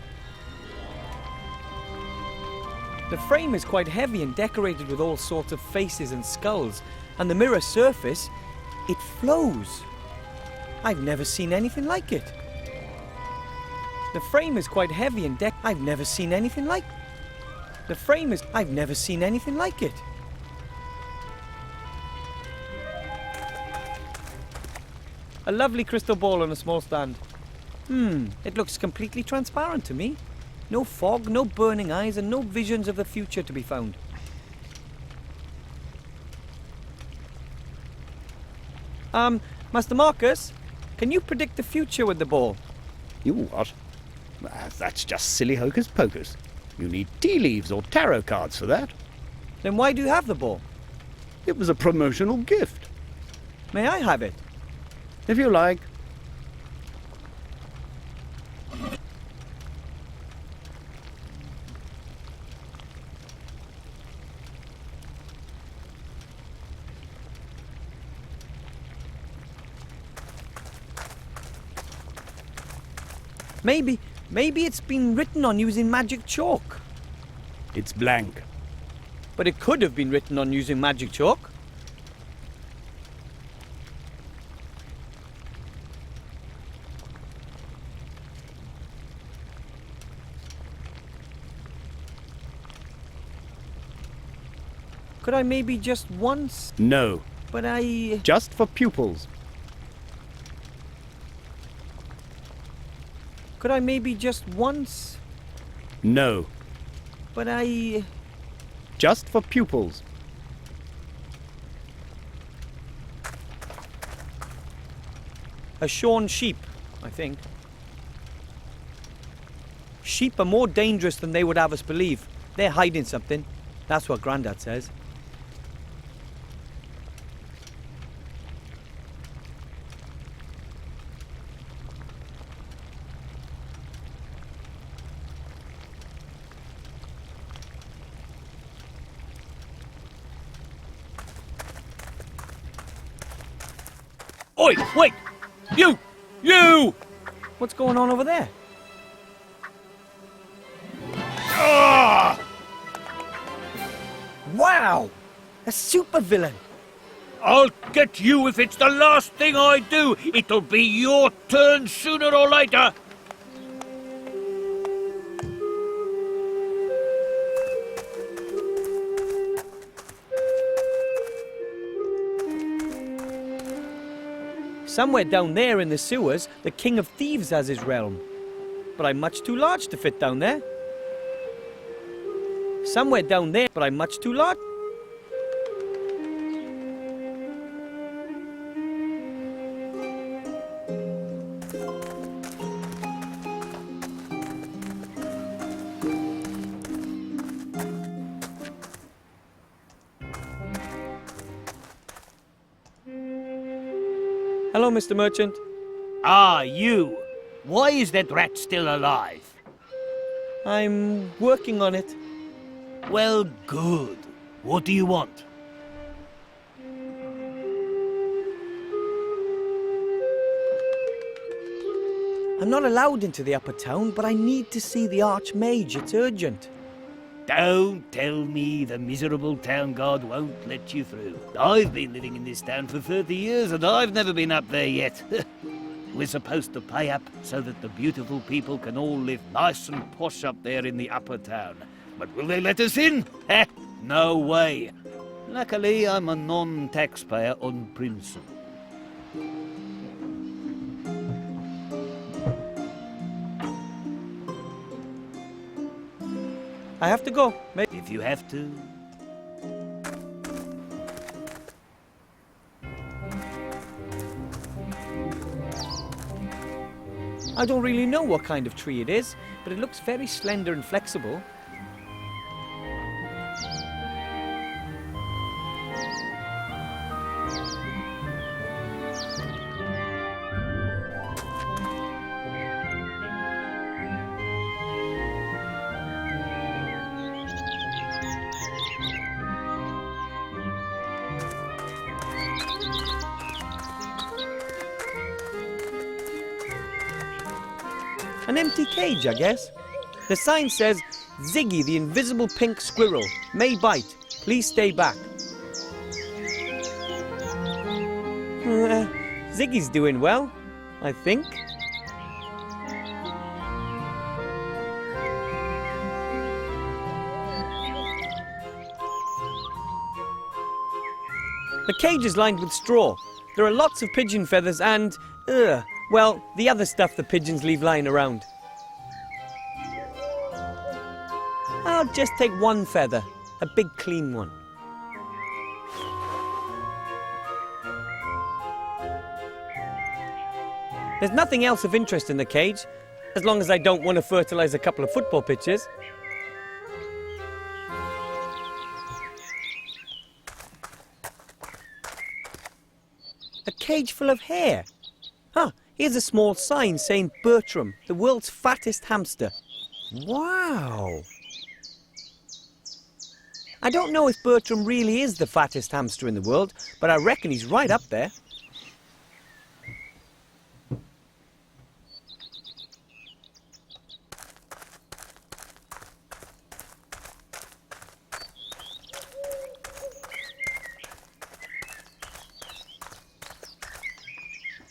The frame is quite heavy and decorated with all sorts of faces and skulls, and the mirror surface, it flows. I've never seen anything like it. The frame is quite heavy and I've never seen anything like I've never seen anything like it. A lovely crystal ball on a small stand. It looks completely transparent to me. No fog, no burning eyes, and no visions of the future to be found. Master Marcus, can you predict the future with the ball? You what? That's just silly hocus pocus. You need tea leaves or tarot cards for that. Then why do you have the ball? It was a promotional gift. May I have it? If you like. Maybe it's been written on using magic chalk. It's blank. But it could have been written on using magic chalk. Could I maybe just once? No. But I... Just for pupils. Could I maybe just once? No. But I... Just for pupils. A shorn sheep, I think. Sheep are more dangerous than they would have us believe. They're hiding something. That's what Grandad says. Oi, wait! You! You! What's going on over there? Ah! Wow! A supervillain! I'll get you if it's the last thing I do. It'll be your turn sooner or later. Somewhere down there in the sewers, the King of Thieves has his realm. But I'm much too large to fit down there. Somewhere down there, but I'm much too large. Hello, Mr. Merchant. Ah, you. Why is that rat still alive? I'm working on it. Well, good. What do you want? I'm not allowed into the upper town, but I need to see the Archmage. It's urgent. Don't tell me the miserable town guard won't let you through. I've been living in this town for 30 years and I've never been up there yet. We're supposed to pay up so that the beautiful people can all live nice and posh up there in the upper town. But will they let us in? Heh, no way. Luckily, I'm a non-taxpayer on principle. I have to go. If you have to. I don't really know what kind of tree it is, but it looks very slender and flexible. An empty cage, I guess. The sign says, Ziggy the invisible pink squirrel may bite. Please stay back. Ziggy's doing well, I think. The cage is lined with straw. There are lots of pigeon feathers and, well, the other stuff the pigeons leave lying around. I'll just take one feather, a big clean one. There's nothing else of interest in the cage, as long as I don't want to fertilize a couple of football pitches. A cage full of hair. Here's a small sign saying Bertram, the world's fattest hamster. Wow! I don't know if Bertram really is the fattest hamster in the world, but I reckon he's right up there.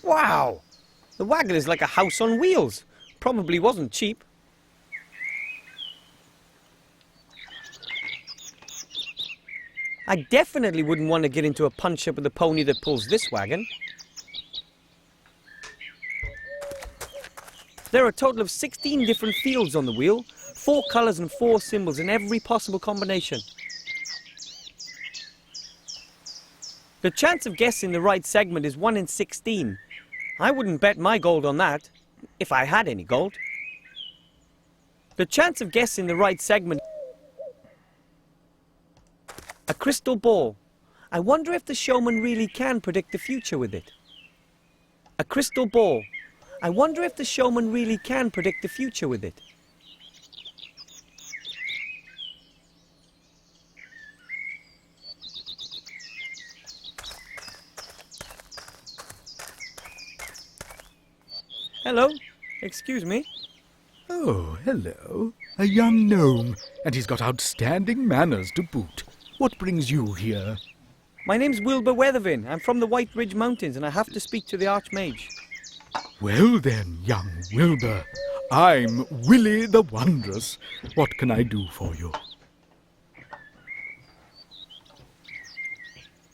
Wow! The wagon is like a house on wheels. Probably wasn't cheap. I definitely wouldn't want to get into a punch-up with the pony that pulls this wagon. There are a total of 16 different fields on the wheel, 4 colours and 4 symbols in every possible combination. The chance of guessing the right segment is 1 in 16. I wouldn't bet my gold on that, if I had any gold. The chance of guessing the right segment... A crystal ball. I wonder if the showman really can predict the future with it. A crystal ball. I wonder if the showman really can predict the future with it. Hello. Excuse me. Oh, hello. A young gnome, and he's got outstanding manners to boot. What brings you here? My name's Wilbur Weathervin. I'm from the White Ridge Mountains, and I have to speak to the Archmage. Well then, young Wilbur, I'm Willie the Wondrous. What can I do for you?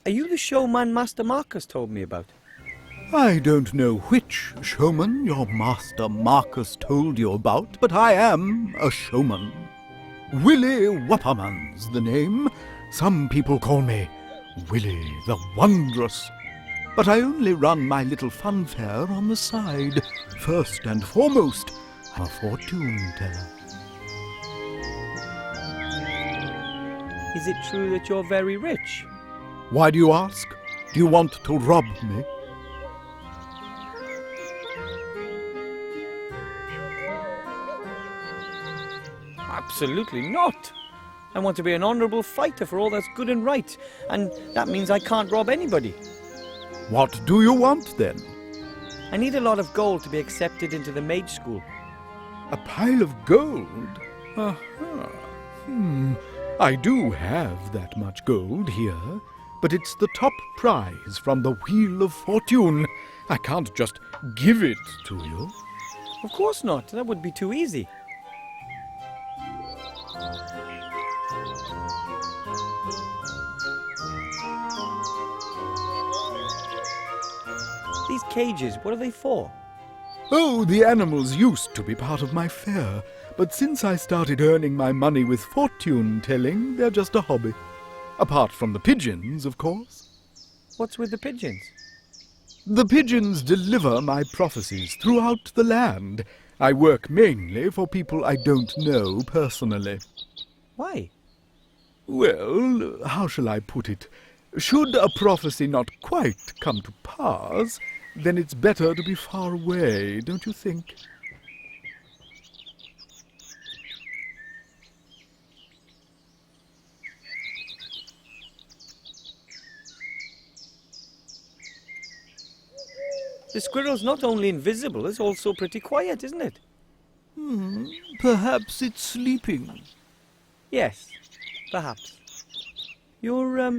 Are you the showman Master Marcus told me about? I don't know which showman your master Marcus told you about, but I am a showman. Willie Whopperman's the name. Some people call me Willie the Wondrous. But I only run my little funfair on the side. First and foremost, I'm a fortune teller. Is it true that you're very rich? Why do you ask? Do you want to rob me? Absolutely not. I want to be an honourable fighter for all that's good and right, and that means I can't rob anybody. What do you want, then? I need a lot of gold to be accepted into the mage school. A pile of gold? I do have that much gold here, but it's the top prize from the Wheel of Fortune. I can't just give it to you. Of course not. That would be too easy. These cages, what are they for? Oh, the animals used to be part of my fare, but since I started earning my money with fortune-telling, they're just a hobby. Apart from the pigeons, of course. What's with the pigeons? The pigeons deliver my prophecies throughout the land. I work mainly for people I don't know personally. Why? Well, how shall I put it? Should a prophecy not quite come to pass, then it's better to be far away, don't you think? The squirrel's not only invisible, it's also pretty quiet, isn't it? Perhaps it's sleeping. Yes, perhaps. You're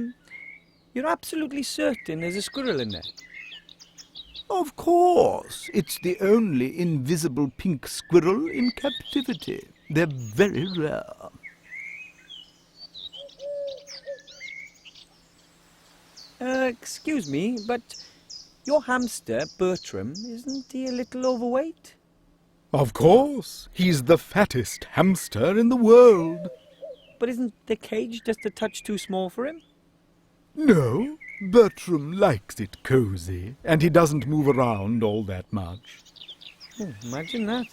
absolutely certain there's a squirrel in there? Of course, it's the only invisible pink squirrel in captivity. They're very rare. Excuse me, but your hamster, Bertram, isn't he a little overweight? Of course, he's the fattest hamster in the world. But isn't the cage just a touch too small for him? No, Bertram likes it cozy, and he doesn't move around all that much. Oh, imagine that.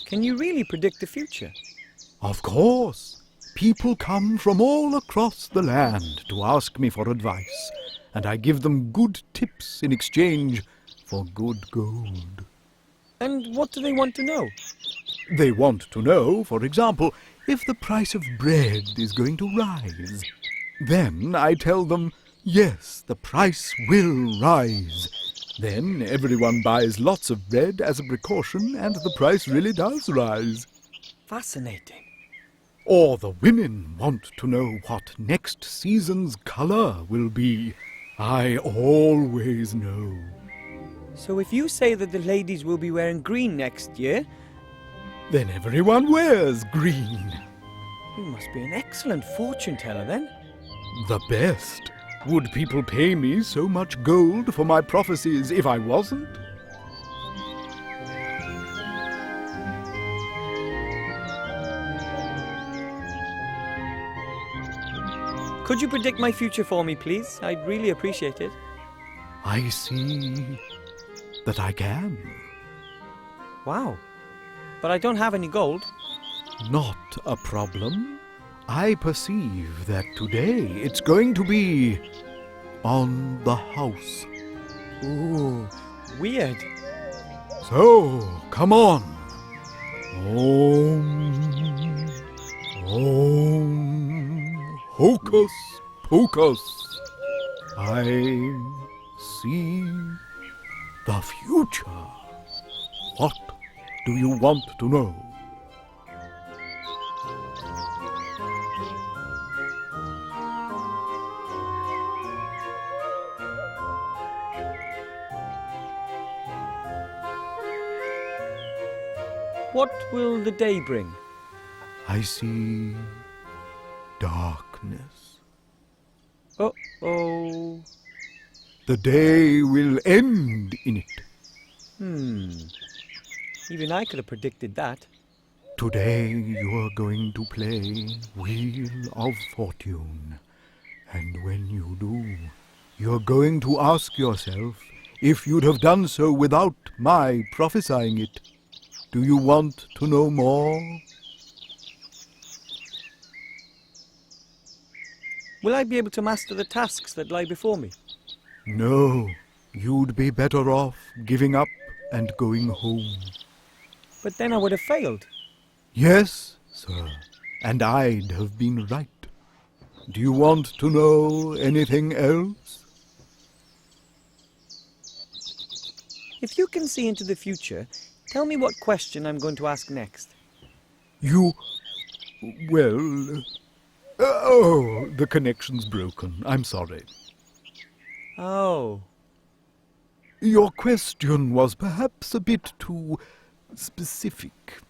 Can you really predict the future? Of course. People come from all across the land to ask me for advice, and I give them good tips in exchange for good gold. And what do they want to know? They want to know, for example, if the price of bread is going to rise. Then I tell them, yes, the price will rise. Then everyone buys lots of bread as a precaution, and the price really does rise. Fascinating. Or the women want to know what next season's colour will be. I always know. So if you say that the ladies will be wearing green next year, Then everyone wears green. you must be an excellent fortune teller then. The best. Would people pay me so much gold for my prophecies if I wasn't? Could you predict my future for me, please? I'd really appreciate it. I see that I can. Wow. But I don't have any gold. Not a problem. I perceive that today it's going to be on the house. Ooh, weird. So, come on. Om, Om, Hocus Pocus. I see the future. What do you want to know? What will the day bring? I see darkness. Uh-oh. The day will end in it. Even I could have predicted that. Today you are going to play Wheel of Fortune. And when you do, you're going to ask yourself if you'd have done so without my prophesying it. Do you want to know more? Will I be able to master the tasks that lie before me? No, you'd be better off giving up and going home. But then I would have failed. Yes, sir, and I'd have been right. Do you want to know anything else? If you can see into the future, tell me what question I'm going to ask next. The connection's broken. I'm sorry. Oh. Your question was perhaps a bit too specific.